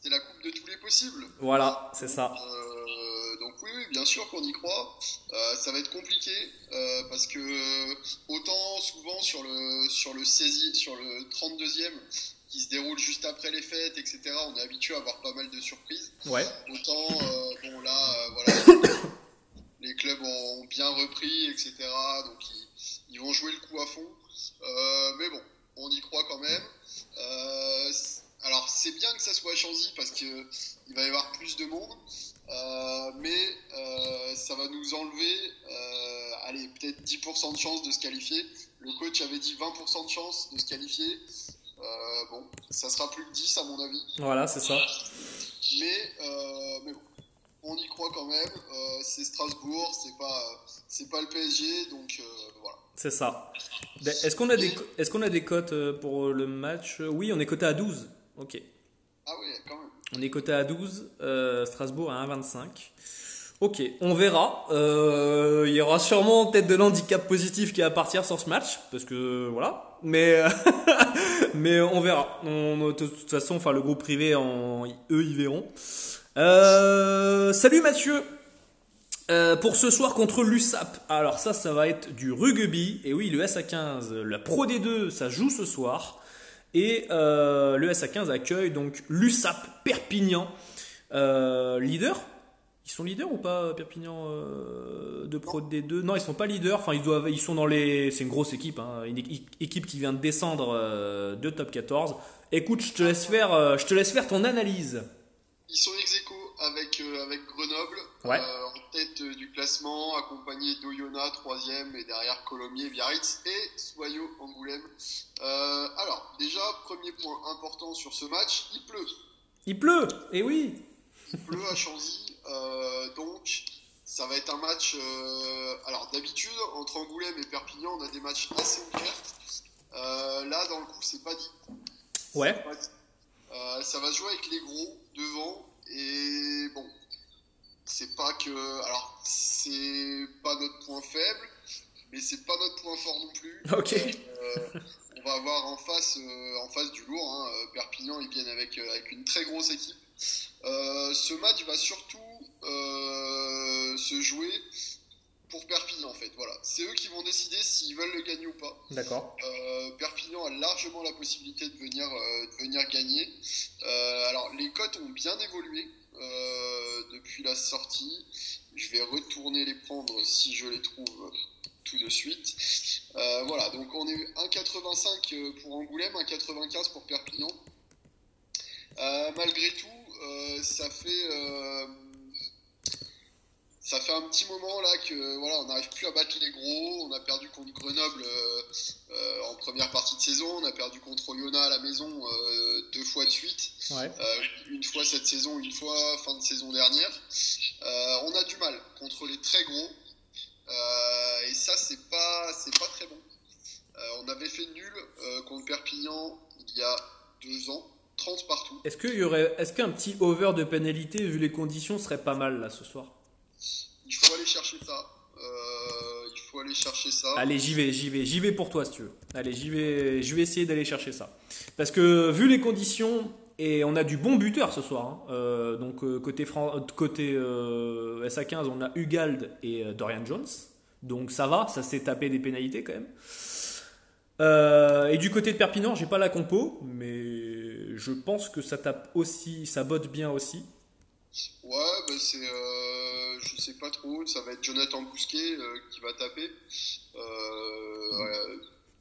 C'est la coupe de tous les possibles. Voilà, c'est ça. Donc oui, bien sûr qu'on y croit. Ça va être compliqué parce que autant souvent sur le 16e, sur le 32e qui se déroule juste après les fêtes, etc. On est habitué à avoir pas mal de surprises. Ouais. Autant bon là, voilà, les clubs ont bien repris, etc. Donc ils vont jouer le coup à fond. Mais bon, on y croit quand même. Alors c'est bien que ça soit à Chanzy parce que il va y avoir plus de monde. Mais ça va nous enlever allez, peut-être 10% de chance de se qualifier. Le coach avait dit 20% de chance de se qualifier. Bon, ça sera plus que 10 à mon avis. Voilà, c'est ça. Mais bon, on y croit quand même. C'est Strasbourg, c'est pas le PSG, donc voilà. C'est ça. Est-ce qu'on a des cotes pour le match? Oui, on est coté à 12. Ok. Ah oui, quand même. On est coté à 12, Strasbourg à 1,25. Ok, on verra. Il y aura sûrement peut-être de l'handicap positif qui va partir sur ce match, parce que voilà. Mais mais on verra. De toute façon, enfin le groupe privé, eux ils verront. Salut Mathieu. Pour ce soir contre l'USAP. Alors ça va être du rugby. Et oui, le SA15, la Pro D2, ça joue ce soir. Et le SA15 accueille donc l'USAP Perpignan. Leader? Ils sont leaders ou pas, Perpignan de Pro D2? Non, ils sont pas leaders. Enfin, ils sont dans les. C'est une grosse équipe, hein, une équipe qui vient de descendre de Top 14. Écoute, je te laisse faire ton analyse. Ils sont ex-aequo avec Grenoble, Ouais. en tête du classement, accompagné d'Oyonnax, 3e, et derrière Colomiers, Biarritz et Soyo Angoulême. Alors, déjà, premier point important sur ce match, il pleut. Il pleut. Et oui. Il pleut à Chanzy, donc ça va être un match. Alors, d'habitude, entre Angoulême et Perpignan, on a des matchs assez ouverts. Là, dans le coup, c'est pas dit. Ouais. C'est pas dit. Ça va se jouer avec les gros devant et bon, c'est pas que. Alors, c'est pas notre point faible, mais c'est pas notre point fort non plus. Ok. On va avoir en face du lourd. Hein. Perpignan, ils viennent avec une très grosse équipe. Ce match va surtout se jouer pour Perpignan en fait. Voilà, c'est eux qui vont décider s'ils veulent le gagner ou pas. D'accord. Perpignan a largement la possibilité de venir gagner. Alors les cotes ont bien évolué depuis la sortie. Je vais retourner les prendre si je les trouve tout de suite. Voilà, donc on est 1,85 pour Angoulême, 1,95 pour Perpignan. Malgré tout, ça fait un petit moment là que voilà, on n'arrive plus à battre les gros. On a perdu contre Grenoble en première partie de saison. On a perdu contre Oyonnax à la maison 2 fois de suite. Ouais. Une fois cette saison, une fois fin de saison dernière. On a du mal contre les très gros. Et ça, c'est pas très bon. On avait fait nul contre Perpignan il y a 2 ans. 30 partout. Est-ce qu'un petit over de pénalité vu les conditions serait pas mal là ce soir? Il faut aller chercher ça. Allez, j'y vais pour toi si tu veux. Allez, je vais essayer d'aller chercher ça. Parce que vu les conditions, et on a du bon buteur ce soir. Hein. Donc côté SA15, on a Hugald et Dorian Jones. Donc ça va, ça s'est tapé des pénalités quand même. Et du côté de Perpignan, j'ai pas la compo, mais je pense que ça tape aussi, ça botte bien aussi. Ouais, bah je sais pas trop, ça va être Jonathan Bousquet qui va taper,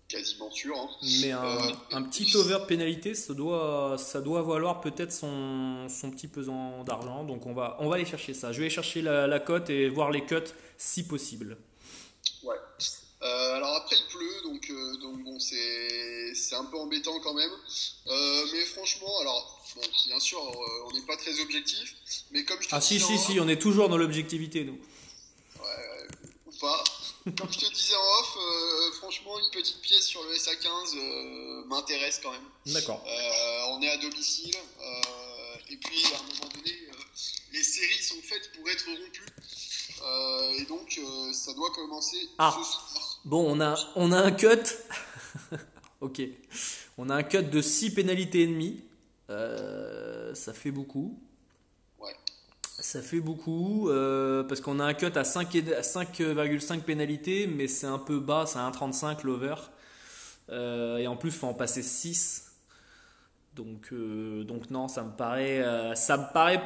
quasiment sûr. Hein. Mais un petit over de pénalité, ça doit valoir peut-être son petit pesant d'argent. Donc on va aller chercher ça. Je vais chercher la cote et voir les cuts si possible. Ouais. Alors après il pleut, donc bon c'est un peu embêtant quand même. Mais franchement, alors bon, bien sûr on n'est pas très objectif, mais comme je te disais si, on est toujours dans l'objectivité nous. Ouais, ou pas. Comme je te disais en off, franchement une petite pièce sur le SA15 m'intéresse quand même. D'accord. On est à domicile et puis à un moment donné les séries sont faites pour être rompues. Et donc ça doit commencer ce soir. Bon, on a un cut. Ok. On a un cut de 6 pénalités et demie. Ça fait beaucoup. Ouais. Ça fait beaucoup parce qu'on a un cut à 5,5 pénalités, mais c'est un peu bas, c'est à 1,35 l'over. Et en plus, il faut en passer 6. Donc non, ça me paraît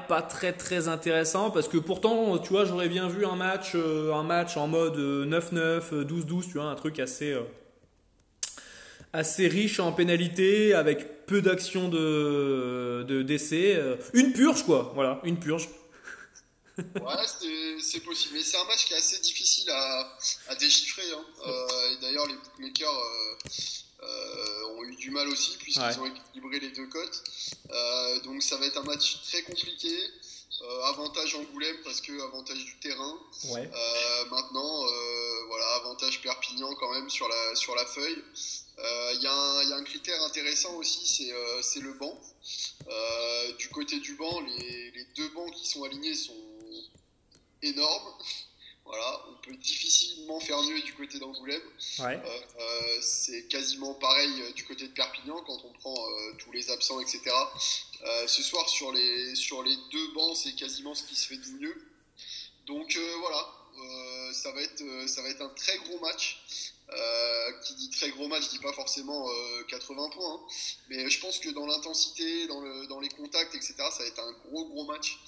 pas très très intéressant parce que pourtant, tu vois, j'aurais bien vu un match en mode 9-9, 12-12, tu vois, un truc assez riche en pénalités avec peu d'actions d'essai, une purge quoi, voilà, une purge. Ouais, c'est possible, mais c'est un match qui est assez difficile à déchiffrer. Hein. Et d'ailleurs, les bookmakers ont eu du mal aussi puisqu'ils ont équilibré les deux cotes. Donc ça va être un match très compliqué. Avantage Angoulême parce que avantage du terrain. Ouais. Maintenant, voilà, avantage Perpignan quand même sur la feuille. Il y a un critère intéressant aussi, c'est le banc. Du côté du banc, les deux bancs qui sont alignés sont énormes. Voilà, on peut difficilement faire mieux du côté d'Angoulême. Ouais. C'est quasiment pareil du côté de Perpignan quand on prend tous les absents, etc. Ce soir sur les deux bancs, c'est quasiment ce qui se fait de mieux. Donc voilà, ça va être un très gros match. Qui dit très gros match, dit pas forcément 80 points, hein. Mais je pense que dans l'intensité, dans les contacts, etc., ça va être un gros match.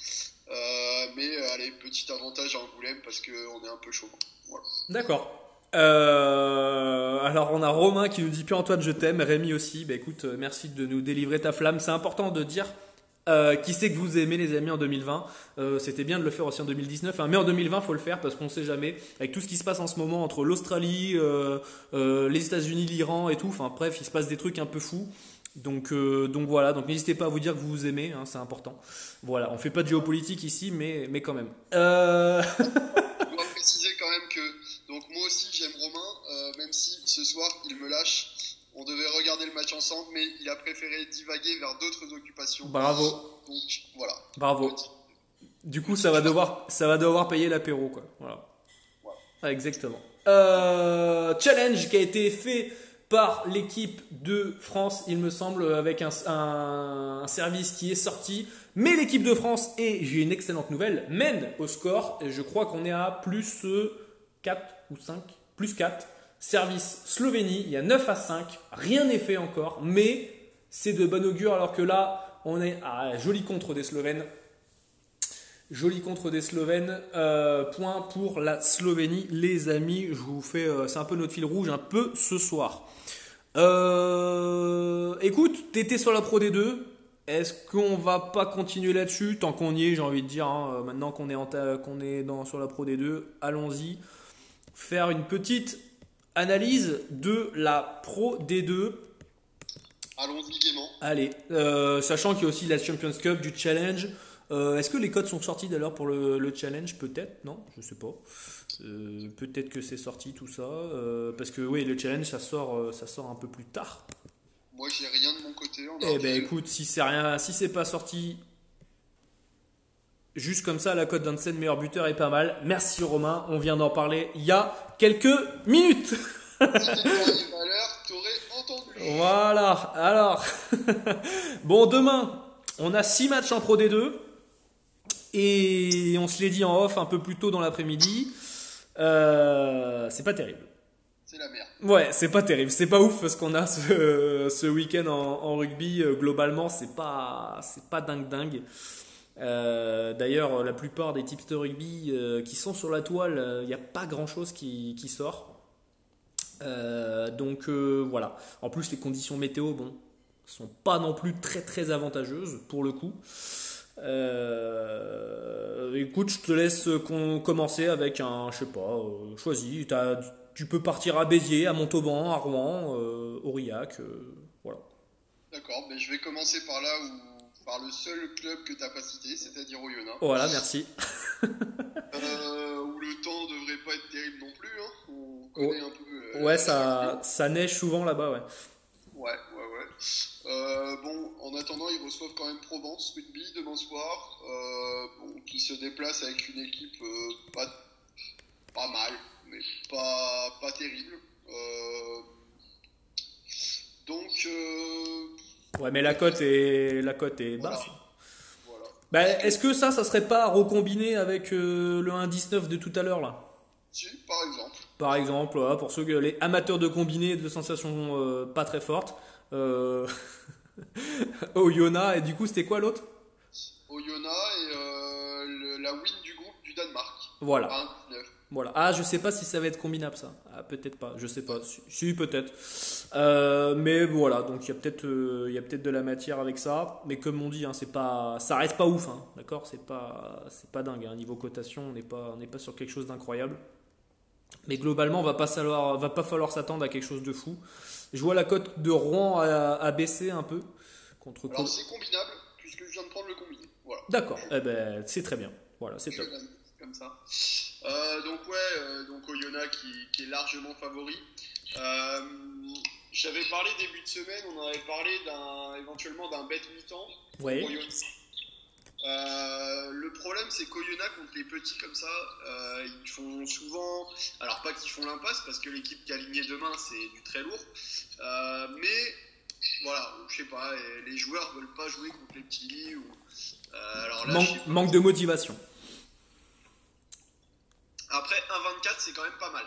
Mais allez, petit avantage à Angoulême parce qu'on est un peu chaud. Voilà. D'accord. Alors on a Romain qui nous dit Pierre-Antoine je t'aime, Rémi aussi. Bah écoute, merci de nous délivrer ta flamme. C'est important de dire Qui sait que vous aimez les amis en 2020. C'était bien de le faire aussi en 2019, hein, mais en 2020 faut le faire parce qu'on sait jamais avec tout ce qui se passe en ce moment entre l'Australie, les États-Unis, l'Iran et tout. Enfin bref, il se passe des trucs un peu fous. Donc voilà, donc n'hésitez pas à vous dire que vous vous aimez, hein, c'est important. Voilà, on fait pas de géopolitique ici, mais quand même. Je dois préciser quand même que donc moi aussi j'aime Romain, même si ce soir il me lâche. On devait regarder le match ensemble, mais il a préféré divaguer vers d'autres occupations. Bravo, Donc voilà. bravo. Du coup, ça va devoir payer l'apéro, quoi. Voilà. Voilà. Ah, exactement. Challenge qui a été fait par l'équipe de France, il me semble, avec un service qui est sorti. Mais l'équipe de France, et j'ai une excellente nouvelle, mène au score. Et je crois qu'on est à plus 4 ou 5, plus 4. Service Slovénie, il y a 9-5. Rien n'est fait encore, mais c'est de bon augure. Alors que là, on est à joli contre des Slovènes. Joli contre des Slovènes. Point pour la Slovénie, les amis. Je vous fais, c'est un peu notre fil rouge, un peu ce soir. Écoute, t'étais sur la Pro D2. Est-ce qu'on va pas continuer là-dessus tant qu'on y est, j'ai envie de dire. Hein, maintenant qu'on est sur la Pro D2, allons-y. Faire une petite analyse de la Pro D2. Allons-y gaiement. Allez, sachant qu'il y a aussi la Champions Cup, du Challenge. Est-ce que les codes sont sortis d'ailleurs pour le Challenge? Peut-être, non? Je sais pas. Peut-être que c'est sorti tout ça. Parce que oui, le Challenge ça sort un peu plus tard. Moi j'ai rien de mon côté. Eh ben écoute, si c'est pas sorti, juste comme ça, la cote d'Hansen meilleur buteur est pas mal. Merci Romain, on vient d'en parler il y a quelques minutes. Si t'étais arrivé à l'heure, t'aurais entendu. Voilà, alors. Bon, demain, on a 6 matchs en Pro D2. Et on se l'est dit en off un peu plus tôt dans l'après-midi. C'est pas terrible. C'est la merde. Ouais, c'est pas terrible. C'est pas ouf ce qu'on a ce week-end en rugby. Globalement, c'est pas dingue. D'ailleurs, la plupart des tips de rugby qui sont sur la toile, il n'y a pas grand-chose qui sort. Donc voilà. En plus, les conditions météo, bon, sont pas non plus très très avantageuses pour le coup. Écoute, je te laisse commencer avec un, je sais pas, choisis. Tu peux partir à Béziers, à Montauban, à Rouen, Aurillac, voilà. D'accord, mais je vais commencer par le seul club que t'as pas cité, c'est-à-dire Oyonnax. Voilà, merci. Où le temps devrait pas être terrible non plus, hein. On connaît un peu. Ouais, ça neige souvent là-bas, ouais. Ouais. Bon, en attendant, ils reçoivent quand même Provence Rugby demain soir, qui se déplace avec une équipe pas mal, mais pas terrible. Donc, Ouais, mais la cote est voilà. basse. Voilà. Bah, est-ce que ça serait pas recombiné avec le 1,19 de tout à l'heure là? Si, par exemple. Par exemple, voilà, pour ceux les amateurs de combinés de sensations pas très fortes. Oyonnax, et du coup, c'était quoi l'autre? Oyonnax et la win du groupe du Danemark. Voilà. 1,19. Voilà. Ah, je sais pas si ça va être combinable ça. Ah, peut-être pas. Je sais pas. Si, peut-être. Mais voilà. Donc il y a peut-être, de la matière avec ça. Mais comme on dit, hein, ça reste pas ouf, hein, d'accord. C'est pas dingue. Hein. Niveau cotation, on n'est pas sur quelque chose d'incroyable. Mais globalement, va pas falloir s'attendre à quelque chose de fou. Je vois la cote de Rouen à baisser un peu contre. Alors c'est combinable puisque je viens de prendre le combiné. Voilà. D'accord. Eh ben, c'est très bien. Voilà, c'est Je top. donne comme ça. Donc Oyonnax qui est largement favori. J'avais parlé début de semaine, on avait parlé éventuellement d'un bet mi-temps. Ouais. Le problème c'est qu'Oyonnax contre les petits comme ça, ils font souvent, alors pas qu'ils font l'impasse parce que l'équipe qui a aligné demain c'est du très lourd, mais voilà, je sais pas, les joueurs veulent pas jouer contre les petits alors là, Manque de motivation. Après 1,24 c'est quand même pas mal.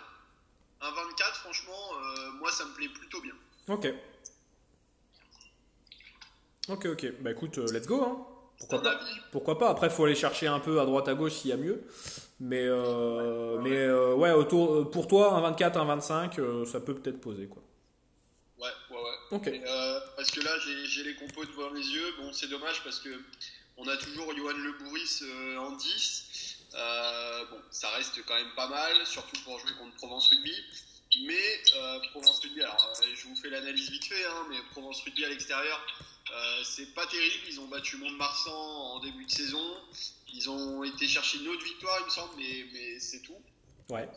1,24 franchement, moi ça me plaît plutôt bien. Ok. Bah écoute, let's go, hein. Pourquoi pas. Après, faut aller chercher un peu à droite à gauche s'il y a mieux. Mais ouais, pour toi, un 24, un 25, ça peut peut-être poser, quoi. Ouais. Ok. Parce que là, j'ai les compos devant les yeux. Bon, c'est dommage parce que on a toujours Johan Le Bourris en 10. Bon, ça reste quand même pas mal, surtout pour jouer contre Provence Rugby. Mais Provence Rugby, alors je vous fais l'analyse vite fait, hein, mais Provence Rugby à l'extérieur, c'est pas terrible. Ils ont battu Mont-de-Marsan en début de saison. Ils ont été chercher une autre victoire, il me semble, mais c'est tout. Ouais.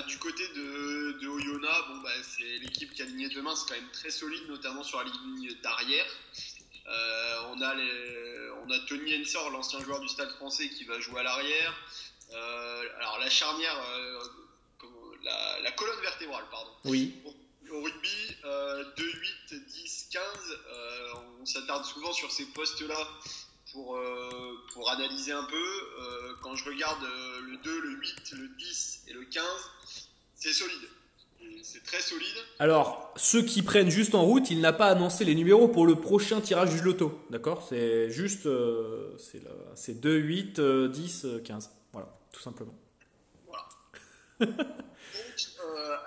Du côté de Oyonnax, bon, c'est l'équipe qui a aligné demain, c'est quand même très solide, notamment sur la ligne d'arrière. On a Tony Ensor, l'ancien joueur du Stade Français, qui va jouer à l'arrière. Alors la charnière, la colonne vertébrale, pardon. Oui. Au rugby, 2, 8, 10, 15, on s'attarde souvent sur ces postes-là pour analyser un peu. Quand je regarde le 2, le 8, le 10 et le 15, c'est solide. C'est très solide. Alors, ceux qui prennent juste en route, il n'a pas annoncé les numéros pour le prochain tirage du loto. D'accord? C'est juste. C'est 2, 8, 10, 15. Voilà, tout simplement. Voilà. Donc,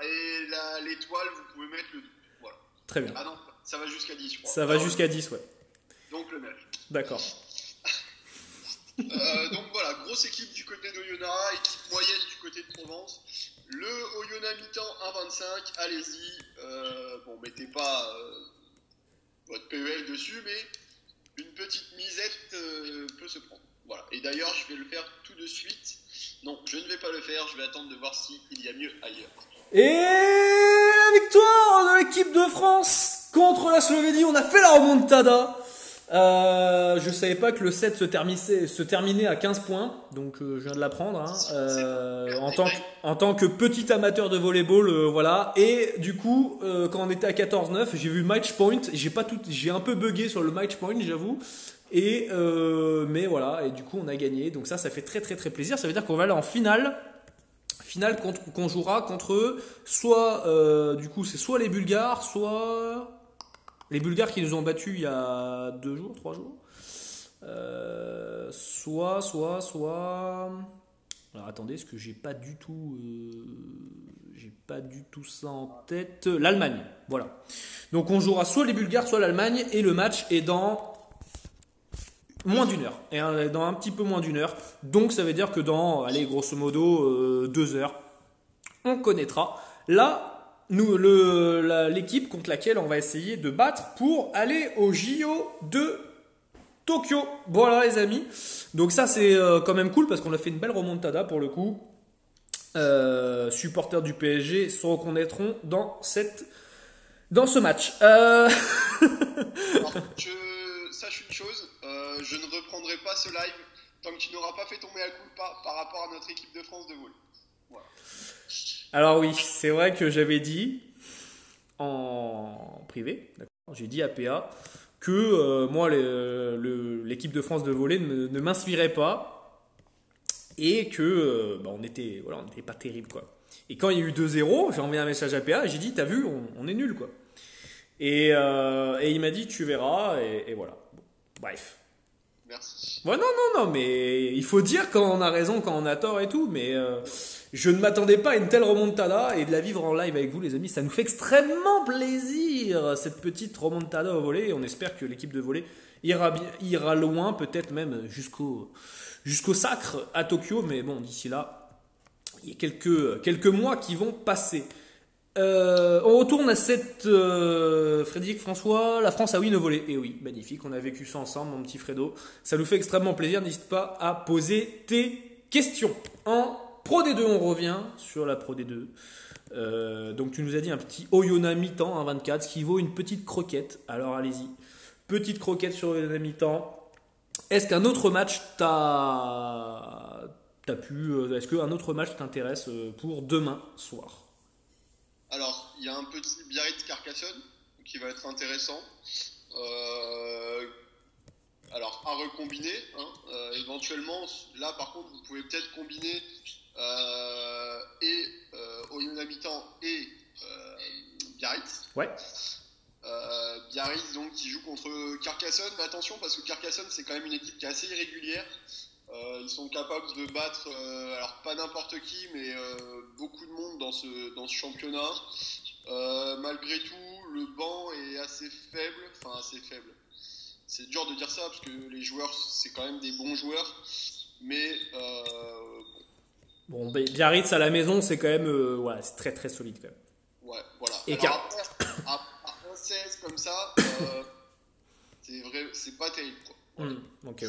et l'étoile, vous pouvez mettre le 12. Voilà. Très bien. Ah non, ça va jusqu'à 10, je crois. Ça va jusqu'à 10, ouais. Donc le 9. D'accord. Donc voilà, grosse équipe du côté d'Oyonnax, équipe moyenne du côté de Provence. Le Oyonnax mi-temps 1,25, allez-y. Bon, mettez pas votre PEL dessus, mais une petite misette peut se prendre. Voilà. Et d'ailleurs, je vais le faire tout de suite. Non, je ne vais pas le faire, je vais attendre de voir s'il y a mieux ailleurs. Et la victoire de l'équipe de France contre la Slovénie, on a fait la remontada. Je savais pas que le set se terminait à 15 points, donc je viens de l'apprendre. En tant que petit amateur de volleyball, voilà. Et du coup, quand on était à 14-9, j'ai vu match point. J'ai un peu bugué sur le match point, j'avoue. Mais voilà. Et du coup, on a gagné. Donc ça fait très très très plaisir. Ça veut dire qu'on va aller en finale qu'on jouera contre eux. Soit du coup, c'est soit les Bulgares, soit les Bulgares qui nous ont battus il y a 2 jours, 3 jours. Soit. Alors attendez, parce que j'ai pas du tout ça en tête. L'Allemagne, voilà. Donc on jouera soit les Bulgares, soit l'Allemagne, et le match est dans moins d'une heure. Et dans un petit peu moins d'une heure. Donc ça veut dire que dans, allez, grosso modo, 2 heures, on connaîtra l'équipe contre laquelle on va essayer de battre pour aller au JO de Tokyo. Voilà les amis. Donc ça c'est quand même cool parce qu'on a fait une belle remontada pour le coup. Supporters du PSG se reconnaîtront dans ce match. Alors, sache une chose, je ne reprendrai pas ce live tant que tu n'auras pas fait tomber à culpa par rapport à notre équipe de France de volley. Voilà. Alors oui, c'est vrai que j'avais dit en privé, d'accord, j'ai dit à PA que moi l'équipe de France de volley ne m'inspirait pas et que on était pas terrible quoi. Et quand il y a eu 2-0, j'ai envoyé un message à PA et j'ai dit t'as vu, on est nul quoi. Et il m'a dit tu verras et voilà. Bon, bref. Merci. Ouais, non, mais il faut dire quand on a raison, quand on a tort et tout, mais je ne m'attendais pas à une telle remontada et de la vivre en live avec vous les amis, ça nous fait extrêmement plaisir cette petite remontada au volley et on espère que l'équipe de volley ira loin, peut-être même jusqu'au sacre à Tokyo, mais bon d'ici là, il y a quelques mois qui vont passer. On retourne à cette Frédéric François, la France a win au volley. Et oui, magnifique, on a vécu ça ensemble, mon petit Fredo. Ça nous fait extrêmement plaisir. N'hésite pas à poser tes questions. En Pro D2, on revient sur la Pro D2. Donc tu nous as dit un petit Oyonnax mi-temps, 1,24, ce qui vaut une petite croquette. Alors allez-y, petite croquette sur Oyonnax mi-temps. Est-ce qu'un autre match est-ce qu'un autre match t'intéresse pour demain soir? Alors, il y a un petit Biarritz-Carcassonne qui va être intéressant. Alors, à recombiner. Éventuellement, là par contre, vous pouvez peut-être combiner Oyonnax mi-temps et Biarritz. Ouais. Biarritz donc qui joue contre Carcassonne. Mais attention parce que Carcassonne c'est quand même une équipe qui est assez irrégulière. Ils sont capables de battre, alors pas n'importe qui, mais beaucoup de monde dans ce championnat. Malgré tout, le banc est assez faible. Enfin, assez faible. C'est dur de dire ça parce que les joueurs, c'est quand même des bons joueurs. Mais Bon, Biarritz à la maison, c'est quand même voilà, c'est très très solide quand même. ouais, voilà. Et Alors après, à 1,16 comme ça, c'est vrai, c'est pas terrible, quoi. Voilà. Ok.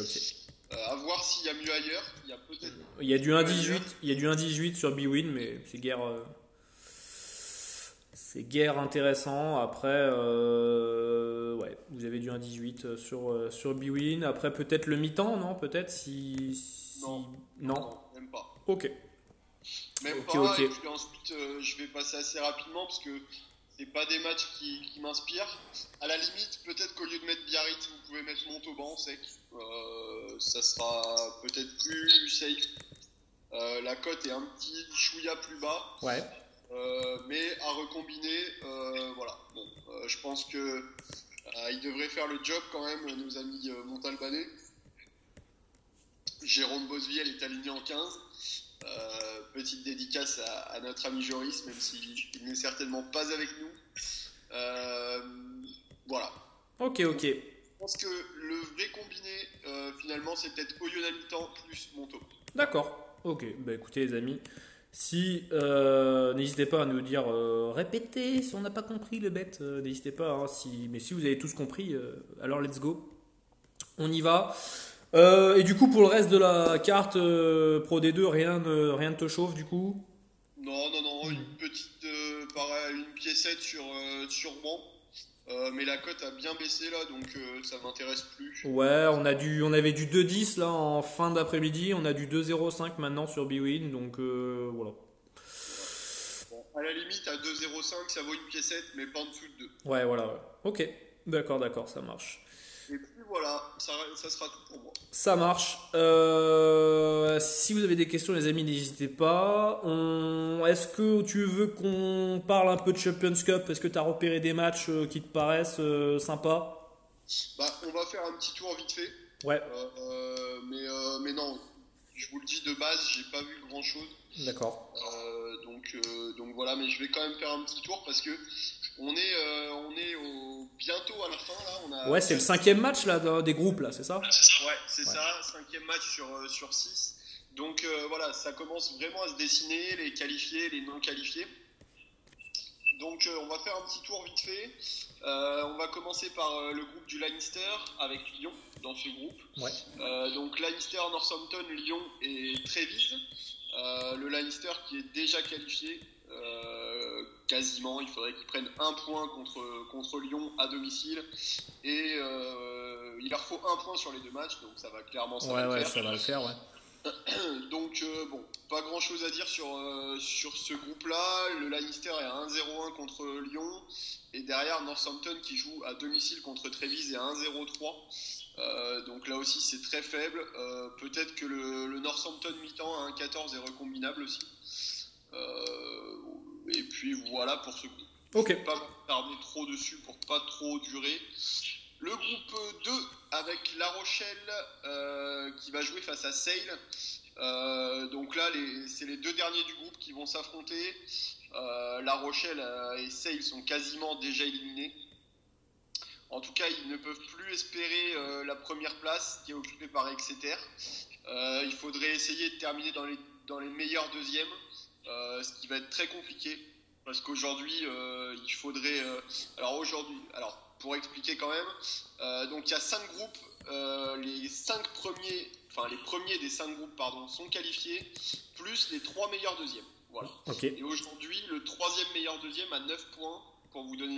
À voir s'il y a mieux ailleurs. Il y a peut-être Il y a du mieux 1,18, ailleurs. il y a du 1,18 sur Bwin, mais c'est guère intéressant. Après, ouais, vous avez du 1,18 sur Bwin. Après, peut-être le mi-temps, non? Peut-être Non, non. non, même pas. Ok. Même Ok, pas. ok. Et puis ensuite, je vais passer assez rapidement parce que c'est pas des matchs qui m'inspirent. À la limite, peut-être qu'au lieu de mettre Biarritz, vous pouvez mettre Montauban sec. Ça sera peut-être plus safe. La cote est un petit chouïa plus bas. Ouais. Mais à recombiner, voilà. Bon, je pense que ils devraient faire le job quand même, nos amis montalbanais. Jérôme Bosviel est aligné en 15. Petite dédicace à notre ami Joris, même s'il n'est certainement pas avec nous. Voilà. Ok. Je pense que le vrai combiné, finalement, c'est peut-être Oyonnax mi-temps plus Monto. D'accord. Ok. Bah écoutez les amis, si n'hésitez pas à nous dire répétez si on n'a pas compris le bet, n'hésitez pas. Hein, mais si vous avez tous compris, alors let's go. On y va. Et du coup pour le reste de la carte Pro D2, rien ne te chauffe du coup? Non, une petite, pareil, une piécette sur banc. Mais la cote a bien baissé là, donc ça m'intéresse plus. Ouais, on avait du 2,10 là en fin d'après-midi, on a du 2,05 maintenant sur Bwin, donc voilà. Bon, à la limite, à 2,05, ça vaut une piécette, mais pas en dessous de 2. Ouais, voilà. Ouais. Ok, d'accord, ça marche. Et puis voilà, ça sera tout pour moi. Ça marche. Si vous avez des questions, les amis, n'hésitez pas. Est-ce que tu veux qu'on parle un peu de Champions Cup? Est-ce que tu as repéré des matchs qui te paraissent sympas? Bah, on va faire un petit tour vite fait. Ouais, Mais non, je vous le dis de base, j'ai pas vu grand chose. d'accord. Donc voilà, mais je vais quand même faire un petit tour parce que on est bientôt à la fin là. Ouais, c'est le cinquième match là des groupes là, c'est ça? Ouais, c'est Ouais. ça, cinquième match sur 6. Donc voilà, ça commence vraiment à se dessiner, les qualifiés, les non qualifiés. Donc on va faire un petit tour vite fait. On va commencer par le groupe du Leinster avec Lyon dans ce groupe. Ouais. Donc Leinster, Northampton, Lyon et Trévise. Le Leinster qui est déjà qualifié, quasiment, il faudrait qu'ils prennent un point contre Lyon à domicile et il leur faut un point sur les deux matchs, donc ça va clairement Ouais, le faire. ça va le faire, ouais. Donc bon, pas grand chose à dire sur ce groupe-là. Le Leinster est à 1-0-1 contre Lyon et derrière Northampton qui joue à domicile contre Trévise est à 1-0-3. Donc là aussi c'est très faible. Peut-être que le Northampton mi-temps à 1-14 est recombinable aussi. Et puis voilà pour ce groupe. Ok. Je ne vais pas m'attarder trop dessus pour pas trop durer. Le groupe 2 avec La Rochelle qui va jouer face à Sale. Donc là, c'est les deux derniers du groupe qui vont s'affronter. La Rochelle et Sale sont quasiment déjà éliminés. En tout cas, ils ne peuvent plus espérer la première place qui est occupée par Exeter. Il faudrait essayer de terminer dans les meilleurs deuxièmes, ce qui va être très compliqué. Parce qu'aujourd'hui, il faudrait... alors, pour expliquer quand même, donc il y a 5 groupes, les premiers des 5 groupes sont qualifiés, plus les 3 meilleurs deuxièmes. Voilà. Ok. Et aujourd'hui, le 3e meilleur deuxième a 9 points. Pour vous donner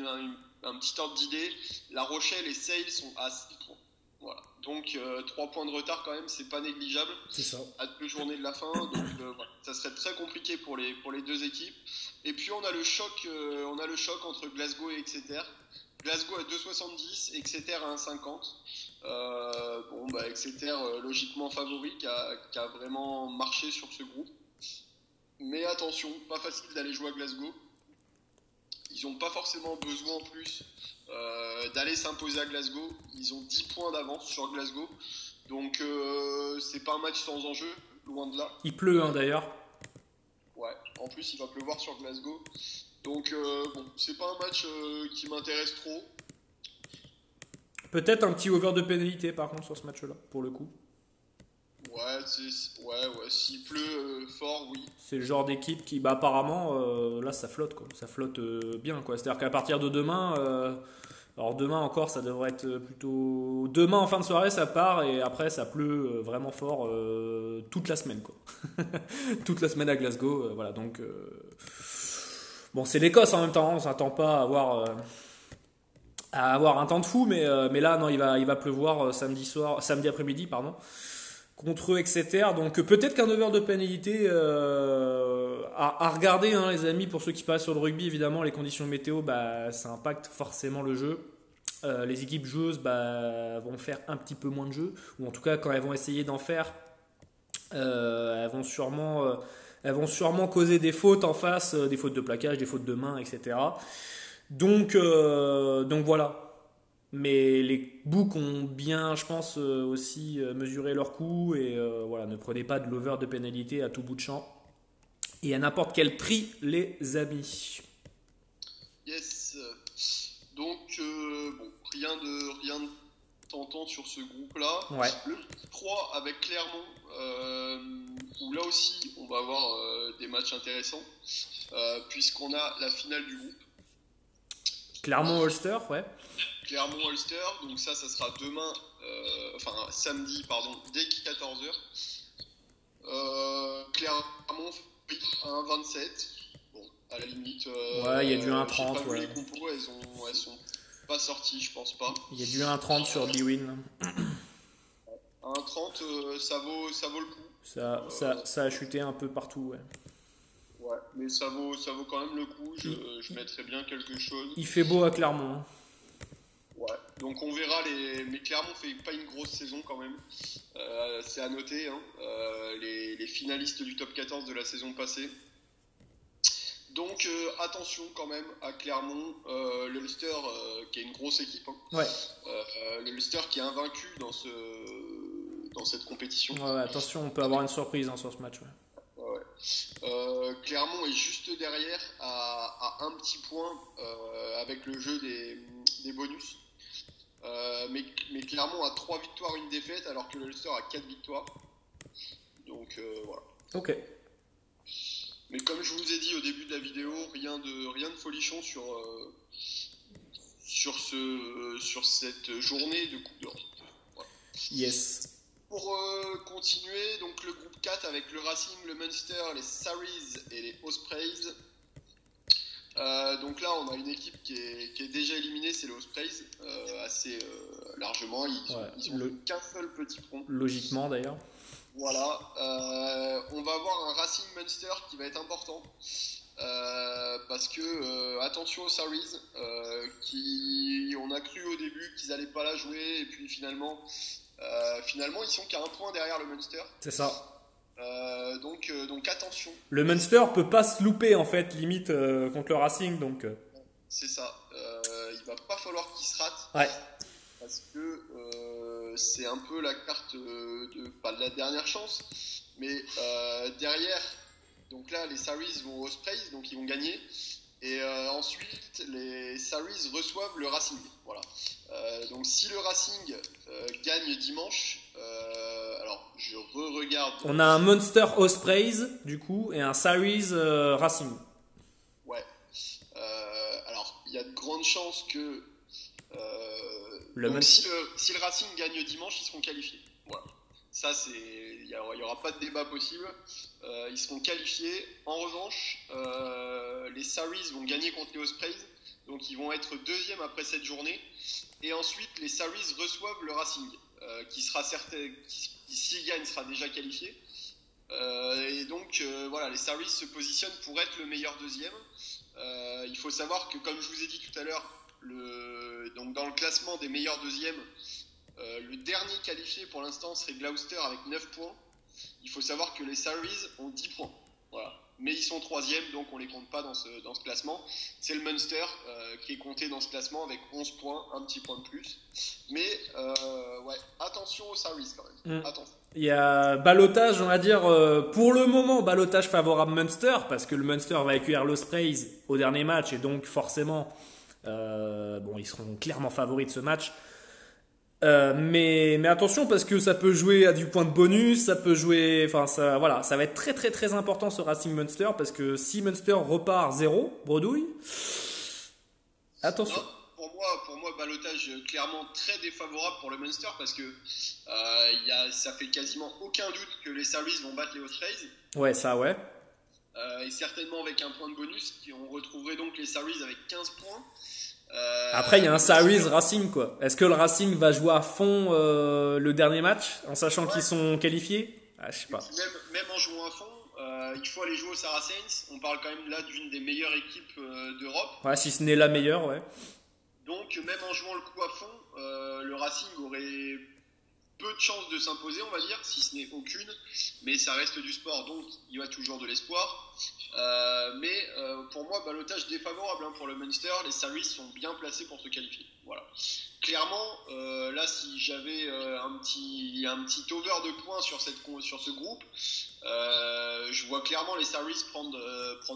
un petit ordre d'idée, La Rochelle et Sale sont à 6 points. Voilà. Donc 3 points de retard quand même, c'est pas négligeable. C'est ça. À 2 journées de la fin, donc voilà. Ça serait très compliqué pour les deux équipes. Et puis on a le choc entre Glasgow et Exeter. Glasgow à 2,70, Exeter à 1,50. Exeter logiquement favori qui a vraiment marché sur ce groupe. Mais attention, pas facile d'aller jouer à Glasgow. Ils n'ont pas forcément besoin en plus d'aller s'imposer à Glasgow. Ils ont 10 points d'avance sur Glasgow. Donc c'est pas un match sans enjeu, loin de là. Il pleut hein, d'ailleurs. Ouais, en plus il va pleuvoir sur Glasgow. Donc, bon, c'est pas un match qui m'intéresse trop. Peut-être un petit over de pénalité par contre sur ce match-là, pour le coup. Ouais, s'il pleut fort, oui. C'est le genre d'équipe qui, bah, apparemment, là, ça flotte, quoi. Ça flotte bien, quoi. C'est-à-dire qu'à partir de demain, alors demain encore, ça devrait être plutôt. Demain en fin de soirée, ça part et après, ça pleut vraiment fort toute la semaine, quoi. Toute la semaine à Glasgow, voilà. Donc, bon, c'est l'Écosse en même temps. On s'attend pas à avoir un temps de fou, mais là, non, il va pleuvoir samedi après-midi, pardon. Contre eux, Exeter. Donc peut-être qu'un over de pénalité à regarder, hein, les amis, pour ceux qui passent sur le rugby, évidemment, les conditions météo, bah, ça impacte forcément le jeu. Les équipes joueuses bah, vont faire un petit peu moins de jeu, ou en tout cas quand elles vont essayer d'en faire, elles vont sûrement causer des fautes en face, des fautes de plaquage, des fautes de main, etc. Donc voilà. Mais les books ont bien, je pense, aussi mesuré leur coût et voilà, ne prenez pas de l'over de pénalité à tout bout de champ et à n'importe quel prix, les amis. Yes. Donc, bon, rien de tentant sur ce groupe-là. Ouais. Le groupe 3 avec Clermont, où là aussi, on va avoir des matchs intéressants, puisqu'on a la finale du groupe. Clermont-Ulster, ouais. Clermont-Ulster, donc ça sera demain, samedi, pardon, dès 14h. Clermont fait 1,27. Bon, à la limite. Ouais, il y a du 1,30. Ouais. Les compos, elles sont pas sorties, je pense pas. Il y a du 1,30 sur Bwin. 1,30, ça vaut le coup. Ça a chuté un peu partout, ouais. Ouais, mais ça vaut quand même le coup. Je mettrais bien quelque chose. Il fait beau à Clermont. Hein. Ouais, donc on verra mais Clermont fait pas une grosse saison quand même. C'est à noter, hein. Les finalistes du top 14 de la saison passée. Donc attention quand même à Clermont, l'Ulster qui est une grosse équipe. Hein. Ouais. L'Ulster qui est invaincu dans cette compétition. Ouais, attention, on peut avoir une surprise sur ce match. Ouais. Clermont est juste derrière à un petit point avec le jeu des bonus. Mais Clermont a 3 victoires, 1 défaite, alors que l'Ulster a 4 victoires. Donc voilà. Ok. Mais comme je vous ai dit au début de la vidéo, rien de folichon sur cette journée de Coupe d'Europe. Voilà. Yes. Pour continuer, donc le groupe 4 avec le Racing, le Munster, les Saris et les Ospreys. Donc là, on a une équipe qui est déjà éliminée, c'est les Ospreys, assez largement. Ils ont qu'un seul petit front. Logiquement d'ailleurs. Voilà. On va avoir un Racing Munster qui va être important. Parce que attention aux Saris, on a cru au début qu'ils n'allaient pas la jouer, et puis finalement ils sont qu'à un point derrière le Munster. C'est ça. Donc attention. Le Munster peut pas se louper en fait, limite contre le Racing, donc. C'est ça. Il va pas falloir qu'il se rate. Ouais. Parce que c'est un peu la carte pas de la dernière chance, mais derrière. Donc là, les Saris vont au Ospreys, donc ils vont gagner. Et ensuite, les Saris reçoivent le Racing. Voilà. Donc si le Racing gagne dimanche, alors je regarde. On a un Munster Ospreys du coup et un Saris Racing. Ouais. Alors il y a de grandes chances que si le Racing gagne dimanche, ils seront qualifiés. Voilà. Ça, il y aura pas de débat possible. Ils seront qualifiés. En revanche, les Saris vont gagner contre les Ospreys, donc ils vont être deuxième après cette journée. Et ensuite, les Saris reçoivent le Racing, qui sera certain, qui s'il gagne sera déjà qualifié. Et donc voilà, les Saris se positionnent pour être le meilleur deuxième. Il faut savoir que, comme je vous ai dit tout à l'heure, donc dans le classement des meilleurs deuxièmes, le dernier qualifié pour l'instant serait Gloucester avec 9 points. Il faut savoir que les Saris ont 10 points. Voilà. Mais ils sont 3e, donc on ne les compte pas dans ce classement. C'est le Munster qui est compté dans ce classement avec 11 points, un petit point de plus. Mais ouais, attention. attention aux services quand même. Attention. Il y a ballottage, on va dire, pour le moment, ballottage favorable Munster, parce que le Munster va accueillir l'Ospreys au dernier match, et donc forcément, ils seront clairement favoris de ce match. Mais attention, parce que ça peut jouer à du point de bonus, ça peut jouer, enfin ça, voilà, ça va être très très très important ce Racing Munster, parce que si Munster repart 0, bredouille, attention. Non, pour moi, ballottage clairement très défavorable pour le Munster parce que ça fait quasiment aucun doute que les Sarries vont battre les Ospreys. Ouais, ça, ouais. Et certainement avec un point de bonus, on retrouverait donc les Sarries avec 15 points. Après, il y a un Sarries Racing, quoi. Est-ce que le Racing va jouer à fond le dernier match en sachant qu'ils sont qualifiés? Je sais pas. Même en jouant à fond, il faut aller jouer aux Saracens. On parle quand même là d'une des meilleures équipes d'Europe. Ouais, si ce n'est la meilleure, ouais. Donc, même en jouant le coup à fond, le Racing aurait peu de chances de s'imposer, on va dire, si ce n'est aucune. Mais ça reste du sport, donc il y a toujours de l'espoir. Mais pour moi, ballottage défavorable pour le Munster. Les Sarries sont bien placés pour se qualifier. Voilà. Clairement, là, si j'avais un petit over de points sur ce groupe, je vois clairement les Sarries prendre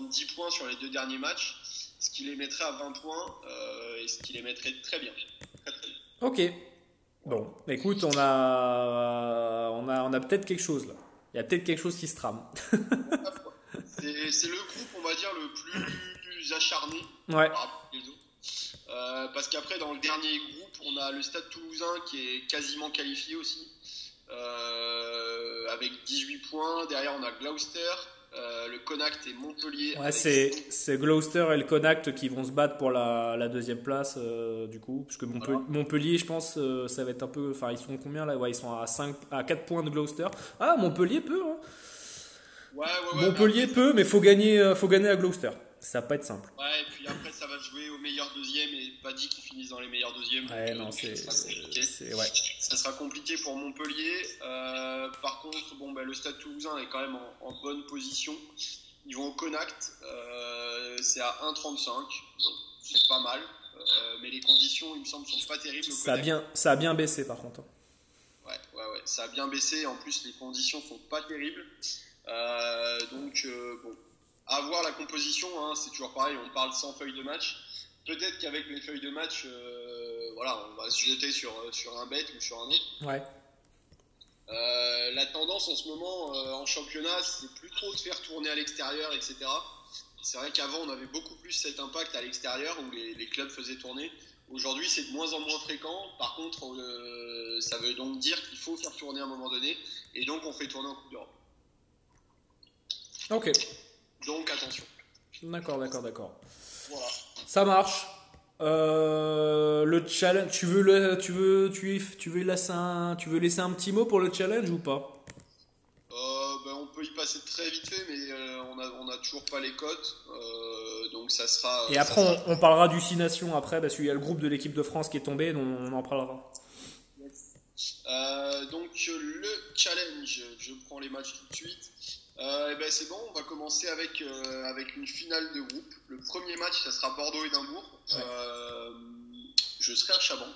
10 points sur les 2 derniers matchs, ce qui les mettrait à 20 points et ce qui les mettrait très bien. Très, très bien. Ok. Bon, écoute, on a peut-être quelque chose là. Il y a peut-être quelque chose qui se trame. C'est le groupe, on va dire, le plus acharné Ouais. par rapport aux autres. Parce qu'après, dans le dernier groupe, on a le Stade Toulousain qui est quasiment qualifié aussi, avec 18 points. Derrière, on a Gloucester, le Connacht et Montpellier. Ouais, c'est Gloucester et le Connacht qui vont se battre pour la deuxième place, du coup. Parce que Montpellier, je pense, ça va être un peu. Enfin, ils sont combien là? Ouais, ils sont à 4 points de Gloucester. Ah, Montpellier peut, hein. Ouais, Montpellier peut, mais faut gagner à Gloucester. Ça va pas être simple. Ouais, et puis après, ça va jouer au meilleur deuxième et pas dit qu'ils finissent dans les meilleurs deuxièmes. Ouais, donc, non, ça sera compliqué. ouais. Ça sera compliqué pour Montpellier. Par contre, le Stade Toulousain est quand même en bonne position. Ils vont au Connacht. C'est à 1,35. Bon, c'est pas mal. Mais les conditions, il me semble, sont pas terribles. Ça a bien baissé par contre. Ouais. Ça a bien baissé. En plus, les conditions sont pas terribles. À voir la composition, hein, c'est toujours pareil, on parle sans feuille de match. Peut-être qu'avec les feuilles de match, on va se jeter sur un bet ou sur un autre. Ouais. La tendance en ce moment en championnat, c'est plus trop de faire tourner à l'extérieur, etc. C'est vrai qu'avant, on avait beaucoup plus cet impact à l'extérieur où les clubs faisaient tourner. Aujourd'hui, c'est de moins en moins fréquent. Par contre, ça veut donc dire qu'il faut faire tourner à un moment donné. Et donc, on fait tourner en Coupe d'Europe. Ok. Donc attention. D'accord. Voilà. Ça marche. Le challenge, tu veux laisser un petit mot pour le challenge ou pas? On peut y passer très vite fait, mais on a toujours pas les cotes, donc ça sera. Et après, on parlera du 6 Nations après, parce qu'il y a le groupe de l'équipe de France qui est tombé, donc on en parlera. Donc le challenge, je prends les matchs tout de suite. C'est bon, on va commencer avec une finale de groupe. Le premier match, ça sera Bordeaux-Édimbourg. Ouais. Je serai à Chaban.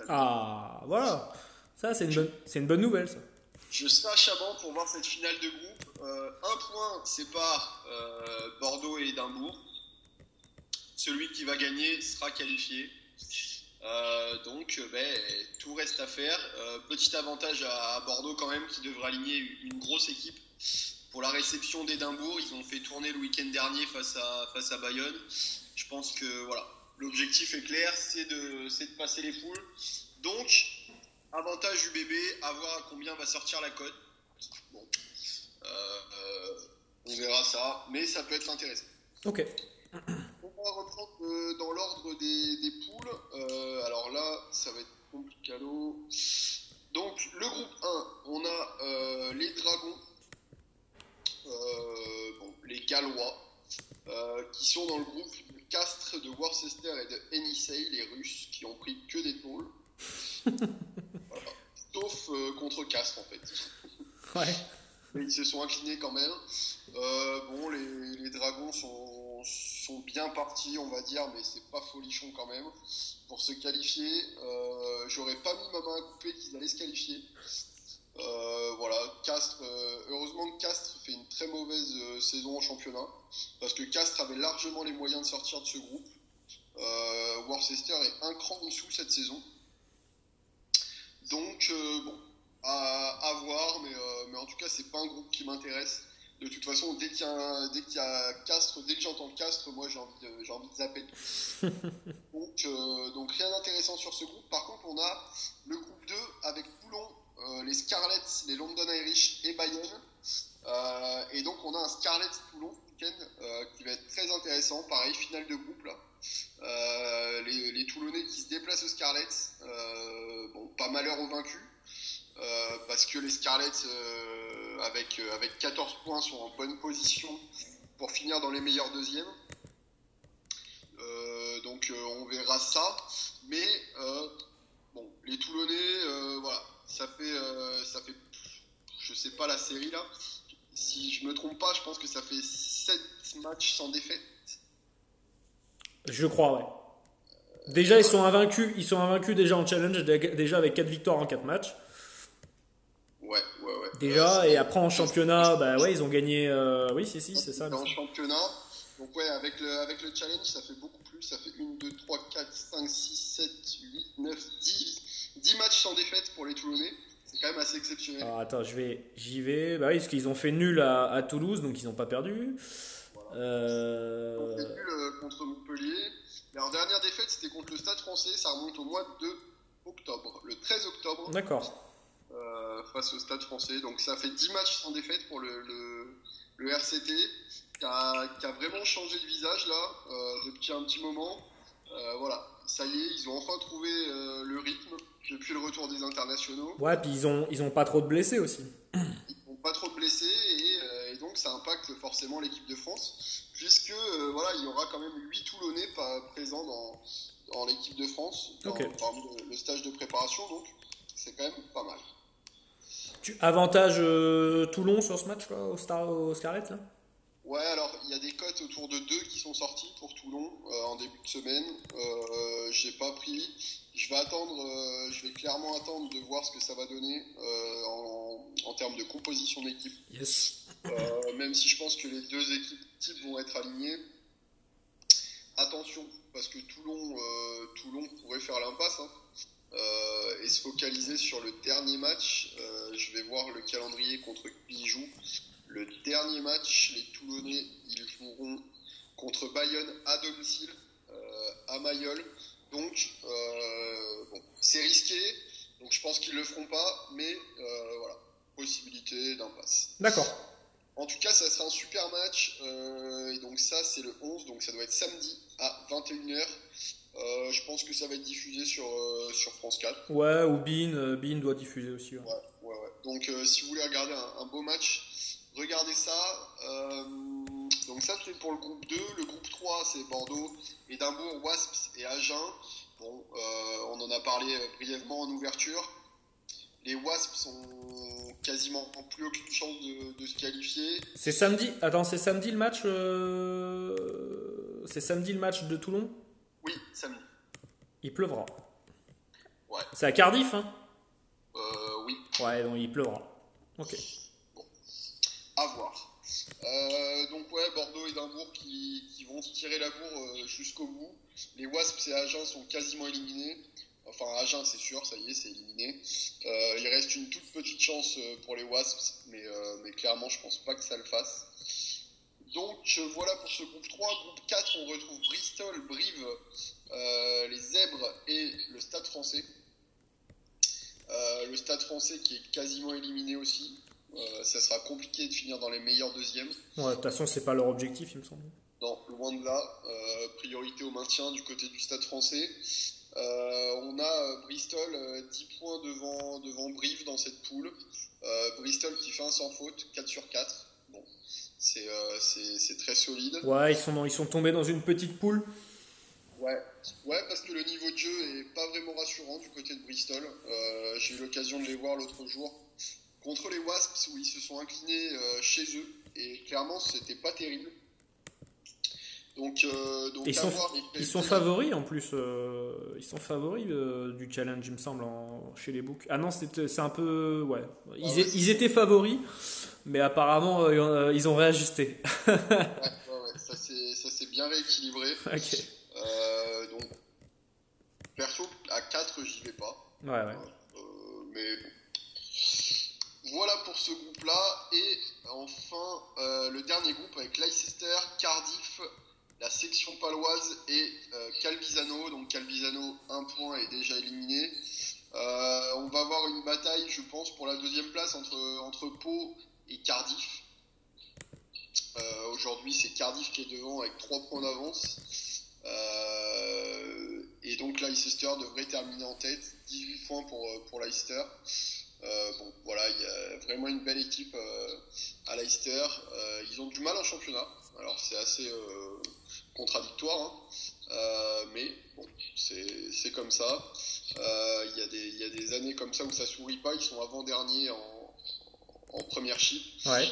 Ah, voilà. Ça, c'est une bonne nouvelle, ça. Je serai à Chaban pour voir cette finale de groupe. Un point sépare Bordeaux et Édimbourg. Celui qui va gagner sera qualifié. Tout reste à faire. Petit avantage à Bordeaux quand même, qui devra aligner une grosse équipe. Pour la réception d'Édimbourg, ils ont fait tourner le week-end dernier face à Bayonne. Je pense que voilà, l'objectif est clair, c'est de passer les poules. Donc, avantage UBB, à voir à combien va sortir la cote. Bon, on verra ça, mais ça peut être intéressant. Ok. On va reprendre dans l'ordre des poules. Alors là, ça va être complicado. Donc, le groupe 1, on a les Dragons. Les Gallois qui sont dans le groupe de Castres, de Worcester et de Yenisei, les Russes qui ont pris que des tôles. Voilà. Sauf contre Castres en fait. Ouais. Mais ils se sont inclinés quand même. Les Dragons sont sont bien partis, on va dire, mais c'est pas folichon quand même. Pour se qualifier, j'aurais pas mis ma main à couper qu'ils allaient se qualifier. Voilà, Castres, heureusement que Castres fait une très mauvaise saison en championnat, parce que Castres avait largement les moyens de sortir de ce groupe. Worcester est un cran en dessous cette saison. Donc, bon, à voir, mais en tout cas, c'est pas un groupe qui m'intéresse. De toute façon, dès qu'il y a Castres, dès que j'entends Castres, moi j'ai envie de zapper. Donc rien d'intéressant sur ce groupe. Par contre, on a le groupe 2 avec Toulon, les Scarlets, les London Irish et Bayonne. Et donc on a un Scarlets-Toulon qui va être très intéressant. Pareil, finale de groupe là. Les Toulonnais qui se déplacent aux Scarlets. Bon, pas malheur aux vaincus. Parce que les Scarlets avec 14 points sont en bonne position pour finir dans les meilleurs deuxièmes. Donc on verra ça. Mais bon, les Toulonnais, voilà, ça fait, je sais pas la série là. Si je me trompe pas, je pense que ça fait 7 matchs sans défaite. Je crois, ouais. Déjà, ils sont invaincus déjà en challenge, déjà avec 4 victoires en 4 matchs. Ouais. Déjà, et après en championnat, bah ouais, ils ont gagné. Oui, si, c'est ça. En championnat, donc ouais, avec le challenge, ça fait beaucoup plus. Ça fait 1, 2, 3, 4, 5, 6, 7, 8, 9, 10 matchs sans défaite pour les Toulonnais. C'est quand même assez exceptionnel. Alors attends, j'y vais. Bah oui, parce qu'ils ont fait nul à Toulouse, donc ils n'ont pas perdu. Voilà. Ils ont fait nul contre Montpellier. Leur dernière défaite, c'était contre le Stade Français. Ça remonte au mois de octobre, le 13 octobre. D'accord. Face au Stade Français. Donc ça fait 10 matchs sans défaite pour le RCT qui a vraiment changé de visage là depuis un petit moment. Voilà, ça y est, ils ont enfin trouvé le rythme depuis le retour des internationaux. Ouais, puis ils ont pas trop de blessés aussi. Ils n'ont pas trop de blessés et donc ça impacte forcément l'équipe de France puisque voilà, il y aura quand même 8 Toulonnais présents dans l'équipe de France parmi le stage de préparation, donc c'est quand même pas mal. Avantage Toulon sur ce match, quoi, au Scarlet là. Ouais, alors il y a des cotes autour de 2 qui sont sorties pour Toulon en début de semaine. J'ai pas pris. Je vais clairement attendre de voir ce que ça va donner en termes de composition d'équipe. Yes. Même si je pense que les deux équipes types vont être alignées. Attention, parce que Toulon pourrait faire l'impasse. Hein. Et se focaliser sur le dernier match. Je vais voir le calendrier contre qui ils jouent. Le dernier match, les Toulonnais, ils joueront contre Bayonne à domicile, à Mayol. Donc, bon, c'est risqué. Donc, je pense qu'ils le feront pas. Mais voilà, possibilité d'impasse. D'accord. En tout cas, ça sera un super match. Et donc ça, c'est le 11. Donc ça doit être samedi à 21h. Je pense que ça va être diffusé sur France 4. Ouais, ou Bein doit diffuser aussi. Ouais. Ouais. Donc si vous voulez regarder un beau match, regardez ça. Donc ça, c'est pour le groupe 2. Le groupe 3, c'est Bordeaux, Édimbourg, Wasps et Agen. Bon, on en a parlé brièvement en ouverture. Les Wasps ont quasiment plus aucune chance de se qualifier. C'est samedi. Attends, c'est samedi le match. C'est samedi le match de Toulon. Oui, samedi. Il pleuvra. Ouais. C'est à Cardiff, hein. Oui. Ouais, donc il pleuvra. Ok. Bon, à voir. Donc ouais, Bordeaux et Édimbourg qui vont se tirer la bourre jusqu'au bout. Les Wasps et Agen sont quasiment éliminés. Enfin, Agen, c'est sûr, ça y est, c'est éliminé. Il reste une toute petite chance pour les Wasps, mais clairement, je pense pas que ça le fasse. Donc voilà pour ce groupe 3. Groupe 4, on retrouve Bristol, Brive, les Zèbres et le Stade Français. Le Stade Français qui est quasiment éliminé aussi. Ça sera compliqué de finir dans les meilleurs deuxièmes. Ouais, de toute façon, c'est pas leur objectif, il me semble. Non, loin de là. Priorité au maintien du côté du Stade Français. On a Bristol 10 points devant Brive dans cette poule. Bristol qui fait un sans faute, 4 sur 4. Bon, c'est très solide. Ouais, ils sont tombés dans une petite poule. Ouais, parce que le niveau de jeu est pas vraiment rassurant du côté de Bristol. J'ai eu l'occasion de les voir l'autre jour contre les Wasps où ils se sont inclinés chez eux et clairement c'était pas terrible. Donc Ils à sont, voir ils sont favoris en plus. Ils sont favoris du challenge, il me semble, chez les books. Ah non, c'est un peu. Ouais. Ah ouais, Ils étaient favoris, mais apparemment, ils ont réajusté. ouais, ça s'est bien rééquilibré. Ok. Donc perso, à 4 j'y vais pas. Ouais, ouais. Mais bon. Voilà pour ce groupe-là. Et enfin, le dernier groupe avec Leicester, Cardiff, la section paloise et Calvisano. Donc Calvisano, 1 point est déjà éliminé. On va avoir une bataille, je pense, pour la deuxième place entre Pau et Cardiff. Aujourd'hui, c'est Cardiff qui est devant avec 3 points d'avance. Et donc Leicester devrait terminer en tête, 18 points pour Leicester. Bon, voilà, il y a vraiment une belle équipe à Leicester. Ils ont du mal en championnat, alors c'est assez contradictoire, hein. Mais bon, c'est comme ça. Il y a des années comme ça où ça sourit pas. Ils sont avant-derniers en premiership. Ouais.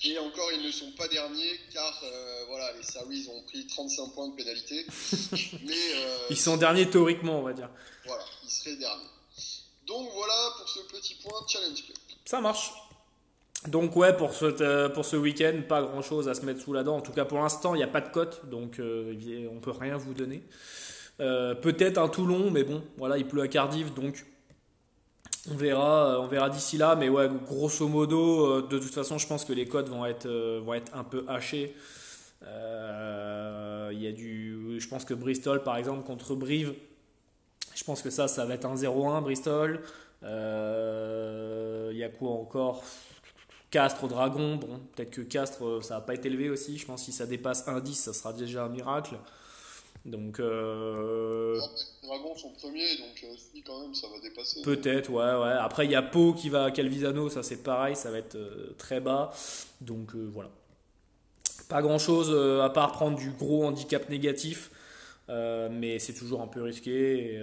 Et encore, ils ne sont pas derniers car voilà, les Sarries ont pris 35 points de pénalité. Mais Ils sont derniers théoriquement, on va dire. voilà, ils seraient derniers. Donc voilà pour ce petit point Challenge Club. Ça marche. Donc ouais, pour ce week-end, pas grand-chose à se mettre sous la dent. En tout cas, pour l'instant, il n'y a pas de cote, donc on peut rien vous donner. Peut-être un Toulon, mais bon, voilà, il pleut à Cardiff, donc on verra d'ici là. Mais ouais, grosso modo, de toute façon, je pense que les cotes vont être un peu hachées. Je pense que Bristol, par exemple, contre Brive, je pense que ça va être un 0-1 Bristol. Il y a quoi encore? Castres, Dragon. Bon, peut-être que Castres, ça va pas être élevé aussi. Je pense que si ça dépasse 1-10, ça sera déjà un miracle. Donc, Les Dragons sont premiers, donc si quand même ça va dépasser. peut-être, ouais. Après, il y a Pau qui va à Calvisano, ça c'est pareil, ça va être très bas. Donc, voilà. Pas grand-chose à part prendre du gros handicap négatif. Mais c'est toujours un peu risqué, et,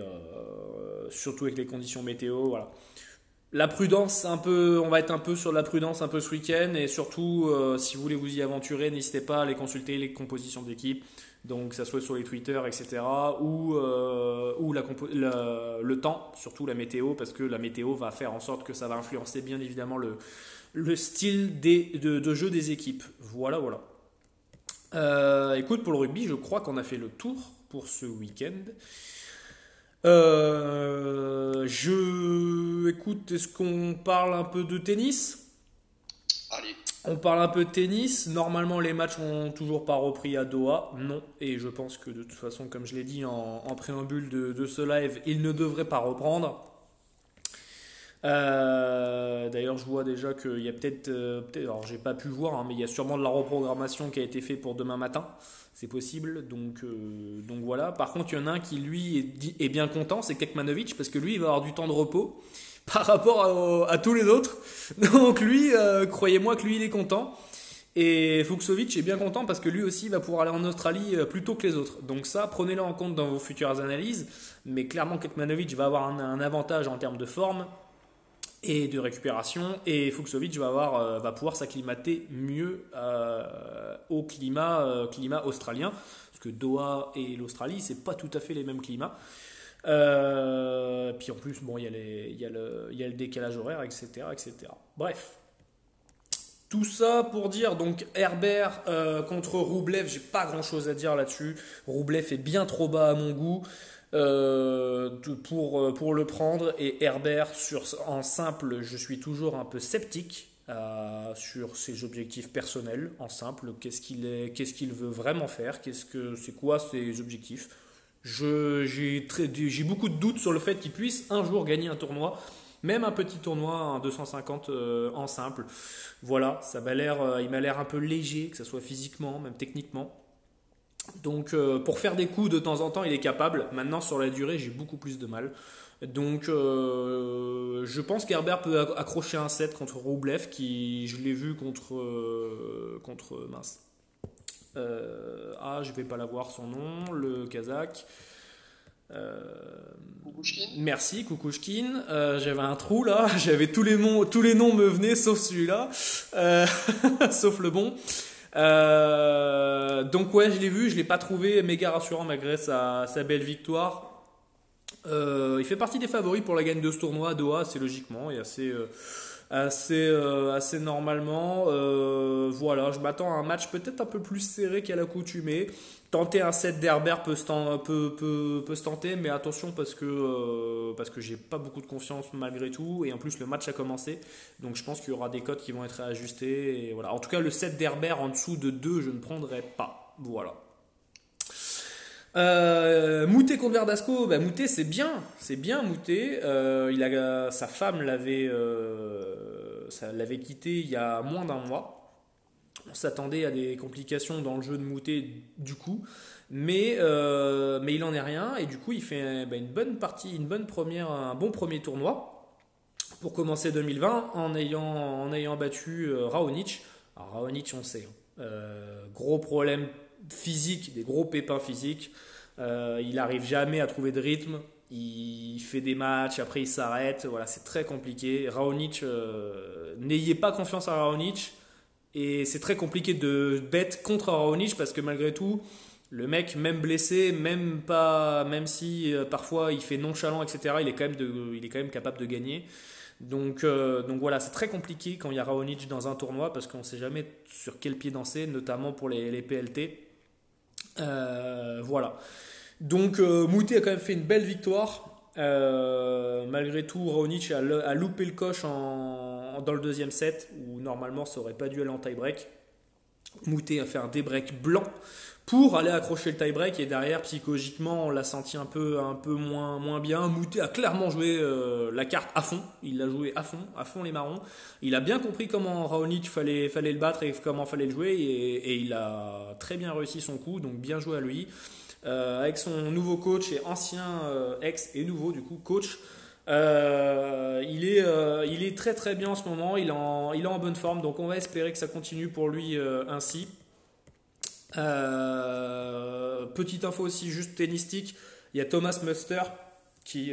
surtout avec les conditions météo. Voilà. La prudence, on va être un peu sur la prudence un peu ce week-end, et surtout si vous voulez vous y aventurer, n'hésitez pas à aller consulter les compositions d'équipe, donc que ça soit sur les Twitter, etc. ou le temps, surtout la météo, parce que la météo va faire en sorte que ça va influencer bien évidemment le style de jeu des équipes. Voilà. Écoute, pour le rugby, je crois qu'on a fait le tour pour ce week-end. Écoute, est-ce qu'on parle un peu de tennis? Allez. On parle un peu de tennis. Normalement, les matchs n'ont toujours pas repris à Doha. Non. Et je pense que de toute façon, comme je l'ai dit en préambule de ce live, ils ne devraient pas reprendre. D'ailleurs, je vois déjà qu'il y a peut-être, alors j'ai pas pu voir, hein, mais il y a sûrement de la reprogrammation qui a été faite pour demain matin. C'est possible, donc voilà. Par contre, il y en a un qui lui est bien content, c'est Kekmanovic, parce que lui, il va avoir du temps de repos par rapport à tous les autres. Donc lui, croyez-moi que lui, il est content. Et Fucsovic est bien content parce que lui aussi va pouvoir aller en Australie plus tôt que les autres. Donc ça, prenez-le en compte dans vos futures analyses. Mais clairement, Kekmanovic va avoir un avantage en termes de forme et de récupération, et Fucsovic va pouvoir s'acclimater mieux au climat australien, parce que Doha et l'Australie, c'est pas tout à fait les mêmes climats. Puis en plus, bon, il y a le décalage horaire, etc. Bref. Tout ça pour dire, donc Herbert contre Roublev, j'ai pas grand chose à dire là-dessus. Roublev est bien trop bas à mon goût. Pour le prendre, et Herbert en simple, je suis toujours un peu sceptique sur ses objectifs personnels en simple. Qu'est-ce qu'il veut vraiment faire, c'est quoi ses objectifs? J'ai beaucoup de doutes sur le fait qu'il puisse un jour gagner un tournoi, même un petit tournoi, un 250 en simple. Voilà, il m'a l'air un peu léger, que ce soit physiquement, même techniquement. Donc pour faire des coups de temps en temps, il est capable. Maintenant, sur la durée, j'ai beaucoup plus de mal. Donc je pense qu'Herbert peut accrocher un set contre Roublev, qui je l'ai vu contre mince. Je vais pas l'avoir son nom, le Kazakh. Kukushkin. Merci, Kukushkin. J'avais un trou là, tous les noms me venaient sauf celui-là, sauf le bon. Donc ouais, je l'ai vu, je l'ai pas trouvé méga rassurant malgré sa belle victoire. Il fait partie des favoris pour la gagne de ce tournoi à Doha, assez logiquement et assez normalement. Voilà, je m'attends à un match peut-être un peu plus serré qu'à l'accoutumée. Tenter un set d'Herbert peut se tenter, mais attention parce que j'ai pas beaucoup de confiance malgré tout. Et en plus, le match a commencé. Donc je pense qu'il y aura des cotes qui vont être ajustées. Et voilà. En tout cas, le set d'Herbert en dessous de 2, je ne prendrai pas. Voilà. Moutet contre Verdasco, Moutet c'est bien Moutet. Sa femme l'avait quitté il y a moins d'un mois. On s'attendait à des complications dans le jeu de Moutet du coup, mais il en est rien et du coup il fait une bonne partie, un bon premier tournoi pour commencer 2020 en ayant battu Raonic. Alors Raonic on sait, gros problème physique, des gros pépins physiques. Il n'arrive jamais à trouver de rythme. Il fait des matchs, après il s'arrête. Voilà, c'est très compliqué. Raonic, n'ayez pas confiance en Raonic. Et c'est très compliqué de bet contre Raonic parce que malgré tout, le mec, même blessé, même si parfois il fait nonchalant, etc., il est quand même capable de gagner. Donc voilà, c'est très compliqué quand il y a Raonic dans un tournoi parce qu'on ne sait jamais sur quel pied danser, notamment pour les PLT. Voilà. Donc Moutet a quand même fait une belle victoire. Malgré tout, Raonic a loupé le coche dans le deuxième set où normalement ça aurait pas dû aller en tie-break. Moutet a fait un dé-break blanc pour aller accrocher le tie-break et derrière psychologiquement on l'a senti un peu moins bien. Moutet a clairement joué la carte à fond, il l'a joué à fond les marrons. Il a bien compris comment Raonic fallait le battre et comment fallait le jouer et il a très bien réussi son coup, donc bien joué à lui. Avec son nouveau coach et ancien ex et nouveau du coup coach, il est très très bien en ce moment, il est en bonne forme, donc on va espérer que ça continue pour lui ainsi. Petite info aussi juste tennistique, il y a Thomas Muster qui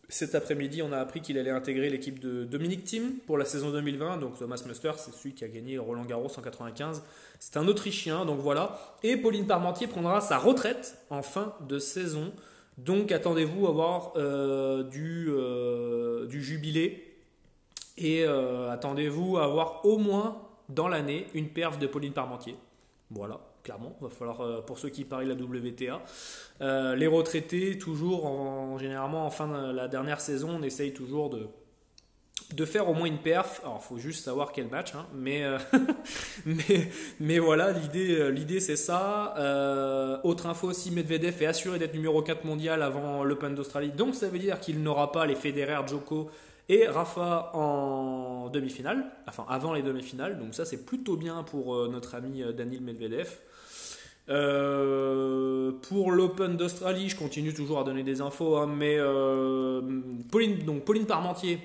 cet après-midi on a appris qu'il allait intégrer l'équipe de Dominic Thiem pour la saison 2020. Donc Thomas Muster c'est celui qui a gagné Roland Garros en 95, c'est un Autrichien, donc voilà. Et Pauline Parmentier prendra sa retraite en fin de saison, donc attendez-vous à voir du jubilé et attendez-vous à avoir au moins dans l'année une perf de Pauline Parmentier. Voilà, clairement, il va falloir, pour ceux qui parient la WTA, les retraités, toujours, généralement en fin de la dernière saison, on essaye toujours de faire au moins une perf. Alors, il faut juste savoir quel match, hein, mais voilà, l'idée c'est ça. Autre info aussi, Medvedev est assuré d'être numéro 4 mondial avant l'Open d'Australie, donc ça veut dire qu'il n'aura pas les Federer, Djoko et Rafa en demi-finale, enfin avant les demi-finales, donc ça c'est plutôt bien pour notre ami Daniil Medvedev. Pour l'Open d'Australie, je continue toujours à donner des infos, hein, mais Pauline Parmentier,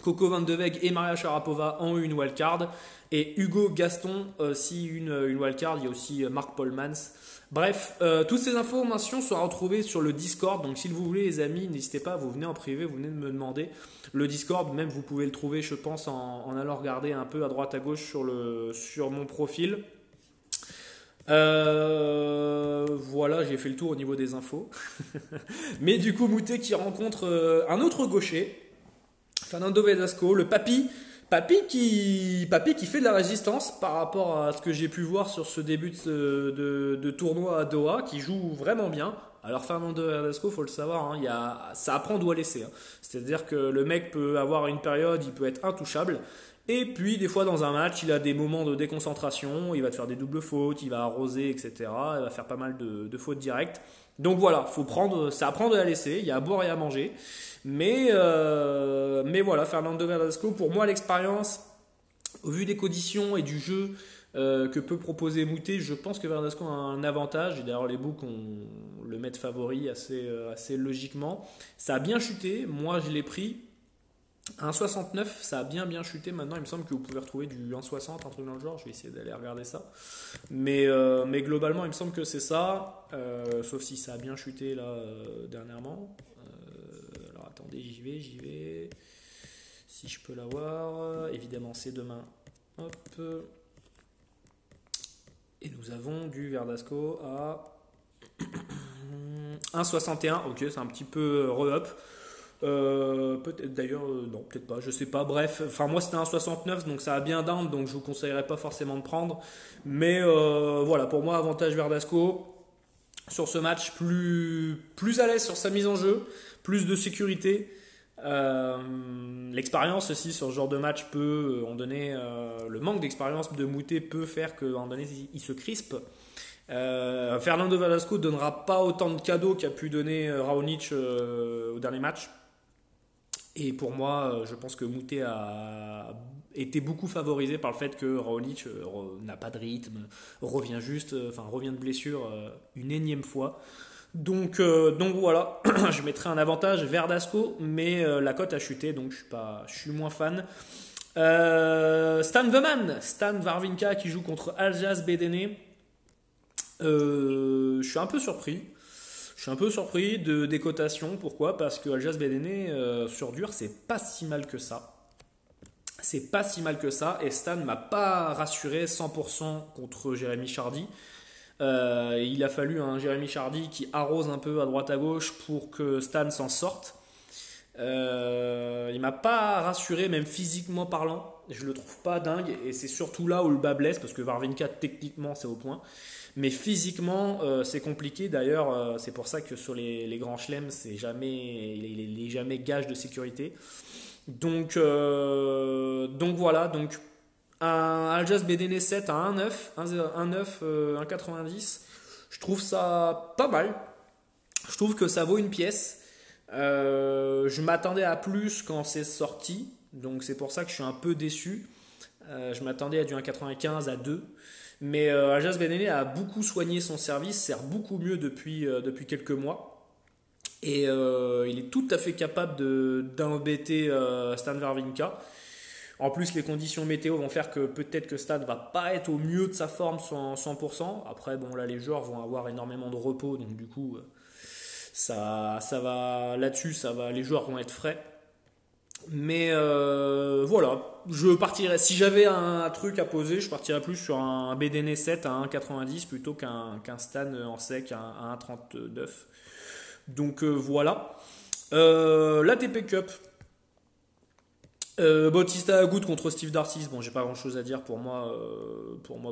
Coco Van de Weg et Maria Sharapova ont eu une wildcard. Et Hugo Gaston aussi une wildcard. Il y a aussi Marc Polmans. Bref, toutes ces informations sont retrouvées sur le Discord. Donc si vous voulez les amis, n'hésitez pas, vous venez en privé, vous venez de me demander. Le Discord, même vous pouvez le trouver je pense en allant regarder un peu à droite à gauche sur mon profil. Voilà, j'ai fait le tour au niveau des infos. Mais du coup, Moutet qui rencontre un autre gaucher, Fernando Verdasco, le papy qui fait de la résistance par rapport à ce que j'ai pu voir sur ce début de tournoi à Doha, qui joue vraiment bien. Alors Fernando Verdasco, faut le savoir, hein, ça apprend d'où à laisser. Hein. C'est-à-dire que le mec peut avoir une période, il peut être intouchable. Et puis des fois dans un match, il a des moments de déconcentration, il va te faire des doubles fautes, il va arroser, etc. Il va faire pas mal de fautes directes. Donc voilà, c'est apprendre à la laisser, il y a à boire et à manger. Mais voilà, Fernando Verdasco, pour moi l'expérience, au vu des conditions et du jeu que peut proposer Moutet, je pense que Verdasco a un avantage. Et d'ailleurs les books le mettent favori assez logiquement. Ça a bien chuté, moi je l'ai pris. 1,69, ça a bien chuté. Maintenant, il me semble que vous pouvez retrouver du 1,60, un truc dans le genre. Je vais essayer d'aller regarder ça. Mais globalement, il me semble que c'est ça. Sauf si ça a bien chuté là dernièrement. Alors attendez, j'y vais. Si je peux l'avoir. Évidemment, c'est demain. Hop. Et nous avons du Verdasco à 1,61. Ok, c'est un petit peu re-up. Peut-être d'ailleurs, non, peut-être pas, je sais pas. Bref, enfin moi c'était 1,69 donc ça a bien down, donc je vous conseillerais pas forcément de prendre. Mais voilà, pour moi, avantage Verdasco sur ce match, plus à l'aise sur sa mise en jeu, plus de sécurité. L'expérience aussi sur ce genre de match peut en donner. Le manque d'expérience de Moutet peut faire qu'à un moment donné il se crispe. Fernando Velasco donnera pas autant de cadeaux qu'a pu donner Raonic au dernier match. Et pour moi, je pense que Moutet a été beaucoup favorisé par le fait que Raonic n'a pas de rythme, revient de blessure une énième fois. Donc voilà, je mettrai un avantage Verdasco, mais la cote a chuté, donc je suis moins fan. Stan The Man, Stan Wawrinka qui joue contre Aljaz Bedene. Je suis un peu surpris. Je suis un peu surpris des cotations. Pourquoi? Parce que Aljaz Bedene sur dur, c'est pas si mal que ça. C'est pas si mal que ça. Et Stan m'a pas rassuré 100% contre Jérémy Chardy. Il a fallu un Jérémy Chardy qui arrose un peu à droite à gauche pour que Stan s'en sorte. Il m'a pas rassuré, même physiquement parlant. Je le trouve pas dingue. Et c'est surtout là où le bas blesse, parce que Wawrinka, techniquement, c'est au point. Mais physiquement, c'est compliqué. D'ailleurs, c'est pour ça que sur les grands chelems, il est jamais gage de sécurité. Donc voilà. Donc un Aljaz Bedene 7 à 1,9, 1,90. Je trouve ça pas mal. Je trouve que ça vaut une pièce. Je m'attendais à plus quand c'est sorti. Donc c'est pour ça que je suis un peu déçu. Je m'attendais à du 1,95 à 2. Mais Aljaz Bedene a beaucoup soigné son service, sert beaucoup mieux depuis quelques mois. Et il est tout à fait capable d'embêter Stan Wawrinka. En plus, les conditions météo vont faire que peut-être que Stan va pas être au mieux de sa forme 100%. Après, bon, là, les joueurs vont avoir énormément de repos. Donc du coup, ça va là-dessus, les joueurs vont être frais. Mais voilà, je partirais. Si j'avais un truc à poser, je partirais plus sur un BDN 7 à 1,90 plutôt qu'un Stan en sec à 1,39. Donc voilà. L'ATP Cup. Bautista Agut contre Steve Darcis. Bon, j'ai pas grand chose à dire pour moi.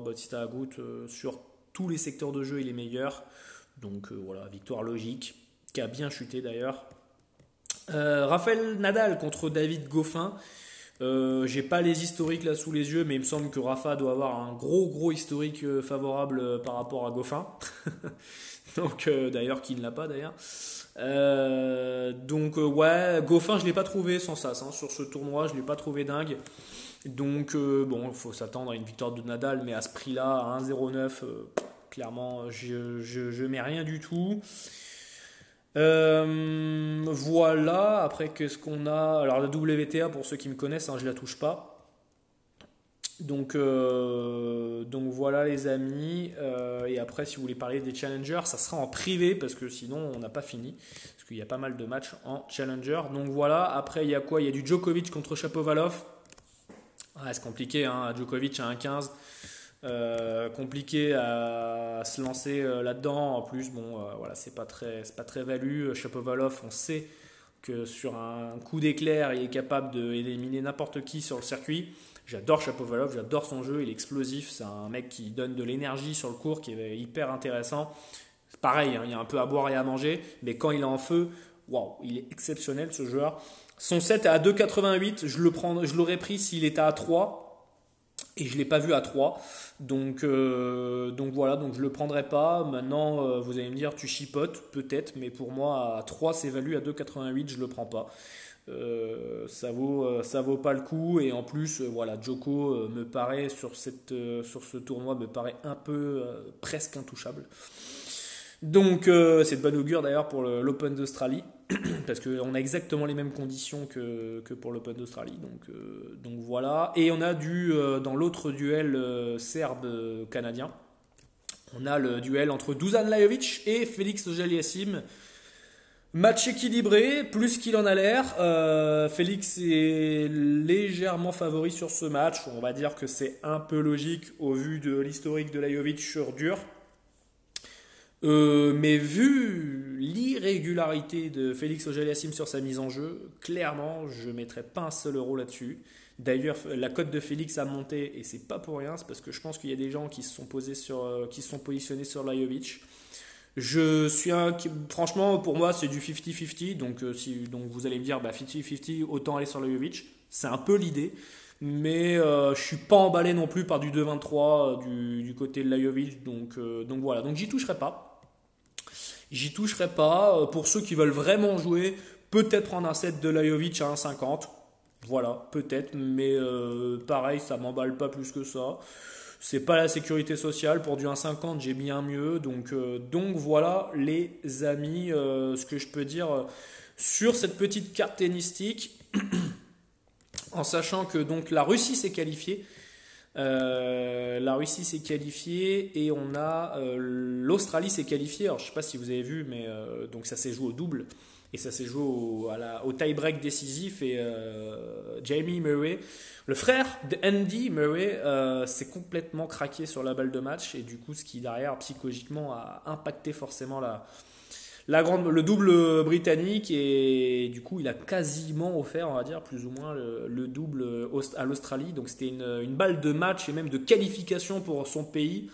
Bautista Agut sur tous les secteurs de jeu, il est meilleur. Donc voilà, victoire logique, qui a bien chuté d'ailleurs. Rafael Nadal contre David Goffin. J'ai pas les historiques là sous les yeux, mais il me semble que Rafa doit avoir un gros historique favorable par rapport à Goffin. Donc d'ailleurs, qui ne l'a pas d'ailleurs. Ouais, Goffin, je l'ai pas trouvé sans sas sur ce tournoi, je l'ai pas trouvé dingue. Donc bon, il faut s'attendre à une victoire de Nadal, mais à ce prix-là, à 1,09, clairement, je mets rien du tout. Voilà, après qu'est-ce qu'on a? Alors la WTA, pour ceux qui me connaissent, je la touche pas. Donc voilà les amis. Et après, si vous voulez parler des challengers, ça sera en privé parce que sinon on n'a pas fini. Parce qu'il y a pas mal de matchs en challenger. Donc voilà, après il y a quoi? Il y a du Djokovic contre Shapovalov. C'est compliqué, Djokovic à 1,15. Compliqué à se lancer là-dedans. En plus, voilà, c'est pas très valu. Shapovalov, on sait que sur un coup d'éclair, il est capable d'éliminer n'importe qui sur le circuit. J'adore Shapovalov, j'adore son jeu, il est explosif, c'est un mec qui donne de l'énergie sur le court, qui est hyper intéressant. C'est pareil, il y a un peu à boire et à manger, mais quand il est en feu, waouh, il est exceptionnel ce joueur. Son set est à 2,88, je l'aurais pris s'il était à 3. Et je ne l'ai pas vu à 3. Donc voilà, donc je ne le prendrai pas. Maintenant, vous allez me dire, tu chipotes, peut-être, mais pour moi, à 3, c'est valu, à 2,88, je ne le prends pas. Ça vaut pas le coup. Et en plus, voilà, Djoko me paraît, sur ce tournoi, me paraît un peu presque intouchable. Donc c'est de bonne augure d'ailleurs pour l'Open d'Australie. Parce qu'on a exactement les mêmes conditions que pour l'Open d'Australie. Donc voilà. Et on a dans l'autre duel serbe-canadien, on a le duel entre Dusan Lajovic et Félix Auger-Aliassime. Match équilibré, plus qu'il en a l'air. Félix est légèrement favori sur ce match. On va dire que c'est un peu logique au vu de l'historique de Lajovic sur dur. Mais vu l'irrégularité de Félix Auger-Aliassime sur sa mise en jeu, clairement, je ne mettrai pas un seul euro là-dessus. D'ailleurs, la cote de Félix a monté et c'est pas pour rien, c'est parce que je pense qu'il y a des gens qui se sont qui se sont positionnés sur Lajovic. Franchement, pour moi, c'est du 50-50. Donc vous allez me dire, bah 50-50, autant aller sur Lajovic. C'est un peu l'idée. Mais je suis pas emballé non plus par du 2,23 du côté de Lajovic. Donc voilà. Donc j'y toucherai pas. J'y toucherai pas. Pour ceux qui veulent vraiment jouer, peut-être prendre un set de Lajovic à 1,50. Voilà, peut-être. Mais pareil, ça m'emballe pas plus que ça. C'est pas la sécurité sociale. Pour du 1,50, j'ai bien mieux. Donc voilà, les amis, ce que je peux dire sur cette petite carte tennistique. En sachant que donc la Russie s'est qualifiée. La Russie s'est qualifiée et on a l'Australie s'est qualifiée. Alors je sais pas si vous avez vu, mais donc ça s'est joué au double et ça s'est joué au tie-break décisif et Jamie Murray, le frère de Andy Murray, s'est complètement craqué sur la balle de match et du coup ce qui derrière psychologiquement a impacté forcément le double britannique et du coup il a quasiment offert, on va dire, plus ou moins le double à l'Australie. Donc c'était une balle de match et même de qualification pour son pays.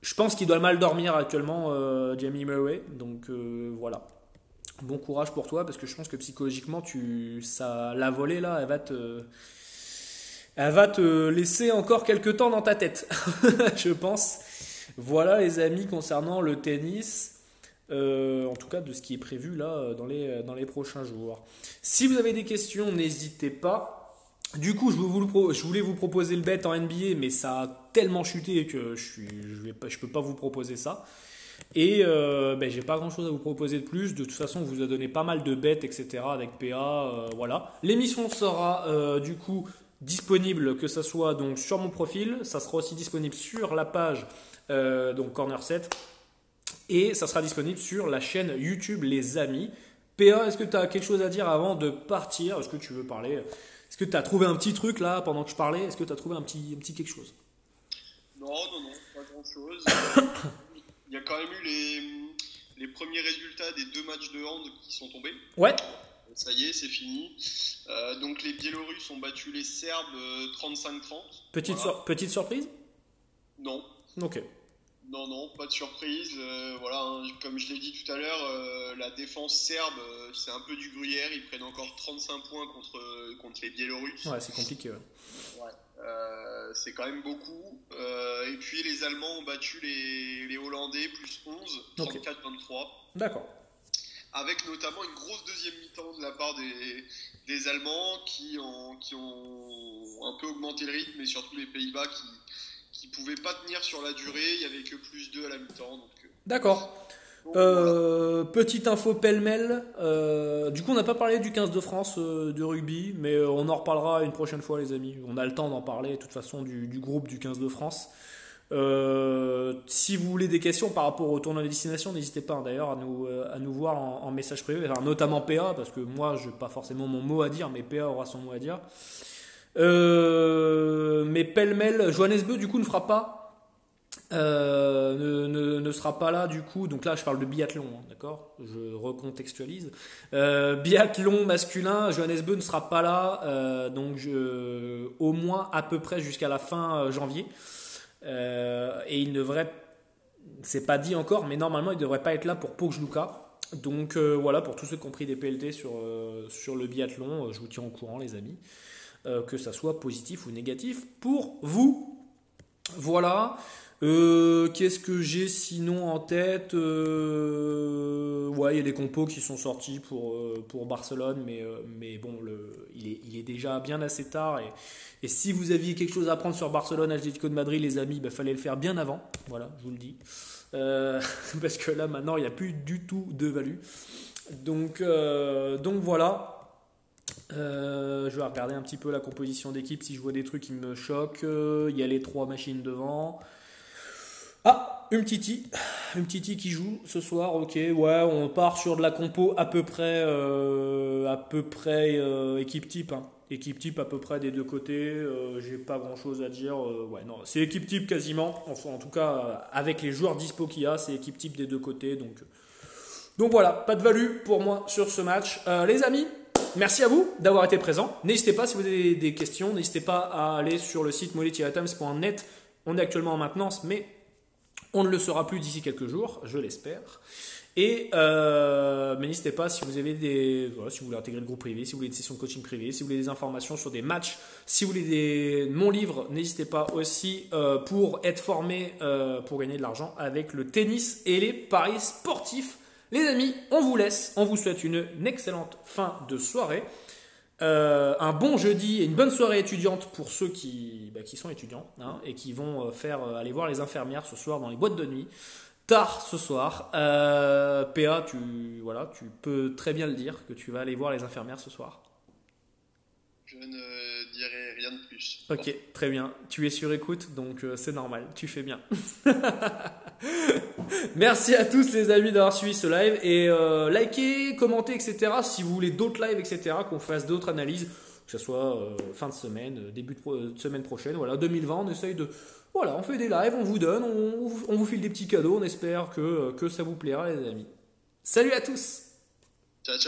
Je pense qu'il doit mal dormir actuellement, Jamie Murray. Donc voilà. Bon courage pour toi parce que je pense que psychologiquement la volée là, elle va te laisser encore quelques temps dans ta tête. Je pense. Voilà les amis concernant le tennis. En tout cas de ce qui est prévu là dans les prochains jours. Si vous avez des questions, n'hésitez pas. Du coup, je voulais vous proposer le bet en NBA, mais ça a tellement chuté que je peux pas vous proposer ça. Et j'ai pas grand chose à vous proposer de plus. De toute façon, on vous a donné pas mal de bets, etc. avec PA. Voilà. L'émission sera du coup disponible, que ça soit donc sur mon profil, ça sera aussi disponible sur la page donc Corner 7. Et ça sera disponible sur la chaîne YouTube Les Amis. PA, est-ce que tu as quelque chose à dire avant de partir? Est-ce que tu veux parler? Est-ce que tu as trouvé un petit truc là pendant que je parlais? Est-ce que tu as trouvé un petit quelque chose? Non, pas grand-chose. Il y a quand même eu les premiers résultats des 2 matchs de hand qui sont tombés. Ouais. Ça y est, c'est fini. Donc les Biélorusses ont battu les Serbes 35-30. Petite surprise? Non. Ok. Non, pas de surprise. Voilà, hein, comme je l'ai dit tout à l'heure, la défense serbe, c'est un peu du gruyère. Ils prennent encore 35 points contre les Biélorusses. Ouais, c'est compliqué. Ouais. C'est quand même beaucoup. Et puis les Allemands ont battu les Hollandais plus 11, 34-23. D'accord. Avec notamment une grosse deuxième mi-temps de la part des Allemands qui ont un peu augmenté le rythme, et surtout les Pays-Bas qui pouvaient pas tenir sur la durée. Il y avait que plus 2 à la mi-temps. D'accord. Voilà. Petite info pêle-mêle. Du coup, on n'a pas parlé du 15 de France de rugby, mais on en reparlera une prochaine fois, les amis. On a le temps d'en parler, de toute façon, du groupe du 15 de France. Si vous voulez des questions par rapport au tournoi de destination, n'hésitez pas d'ailleurs à nous voir en message privé, enfin, notamment PA, parce que moi, je n'ai pas forcément mon mot à dire, mais PA aura son mot à dire. Mais pêle-mêle, Johannesburg du coup ne fera pas ne sera pas là du coup. Donc là je parle de biathlon, hein, d'accord, je recontextualise. Biathlon masculin, Johannesburg ne sera pas là, au moins à peu près jusqu'à la fin janvier, et il devrait, c'est pas dit encore, mais normalement il devrait pas être là pour Pogluca. Donc voilà, pour tous ceux qui ont pris des PLT sur le biathlon, je vous tiens au courant les amis. Que ça soit positif ou négatif pour vous. Voilà. Qu'est-ce que j'ai sinon en tête? Ouais, il y a des compos qui sont sortis pour Barcelone, mais bon, il est déjà bien assez tard. Et si vous aviez quelque chose à prendre sur Barcelone, Atlético de Madrid, les amis, fallait le faire bien avant. Voilà, je vous le dis. Parce que là, maintenant, il n'y a plus du tout de value. Donc voilà. Je vais regarder un petit peu la composition d'équipe si je vois des trucs qui me choquent. Il y a les 3 machines devant. Ah, Umtiti qui joue ce soir, ok, ouais, on part sur de la compo à peu près équipe type, hein. Équipe type à peu près des deux côtés, j'ai pas grand chose à dire, ouais, non, c'est équipe type quasiment, enfin, en tout cas, avec les joueurs dispo qu'il y a, c'est équipe type des deux côtés, donc voilà, pas de value pour moi sur ce match. Les amis, merci à vous d'avoir été présents. N'hésitez pas si vous avez des questions, n'hésitez pas à aller sur le site molly-times.net. On est actuellement en maintenance, mais on ne le sera plus d'ici quelques jours, je l'espère. Mais n'hésitez pas si vous avez voilà, si vous voulez intégrer le groupe privé, si vous voulez une session de coaching privé, si vous voulez des informations sur des matchs, si vous voulez mon livre, n'hésitez pas aussi pour être formé pour gagner de l'argent avec le tennis et les paris sportifs. Les amis, on vous laisse, on vous souhaite une excellente fin de soirée. Un bon jeudi et une bonne soirée étudiante pour ceux qui sont étudiants, hein, et qui vont aller voir les infirmières ce soir dans les boîtes de nuit, tard ce soir. PA, tu peux très bien le dire que tu vas aller voir les infirmières ce soir. Je ne dirai rien de plus. Ok, très bien. Tu es sur écoute, donc c'est normal. Tu fais bien. Merci à tous les amis d'avoir suivi ce live et likez, commentez, etc. Si vous voulez d'autres lives, etc. Qu'on fasse d'autres analyses, que ce soit fin de semaine, début de semaine prochaine. Voilà, 2020, on essaye de... Voilà, on fait des lives, on vous donne, on vous file des petits cadeaux. On espère que ça vous plaira les amis. Salut à tous! Ciao, ciao!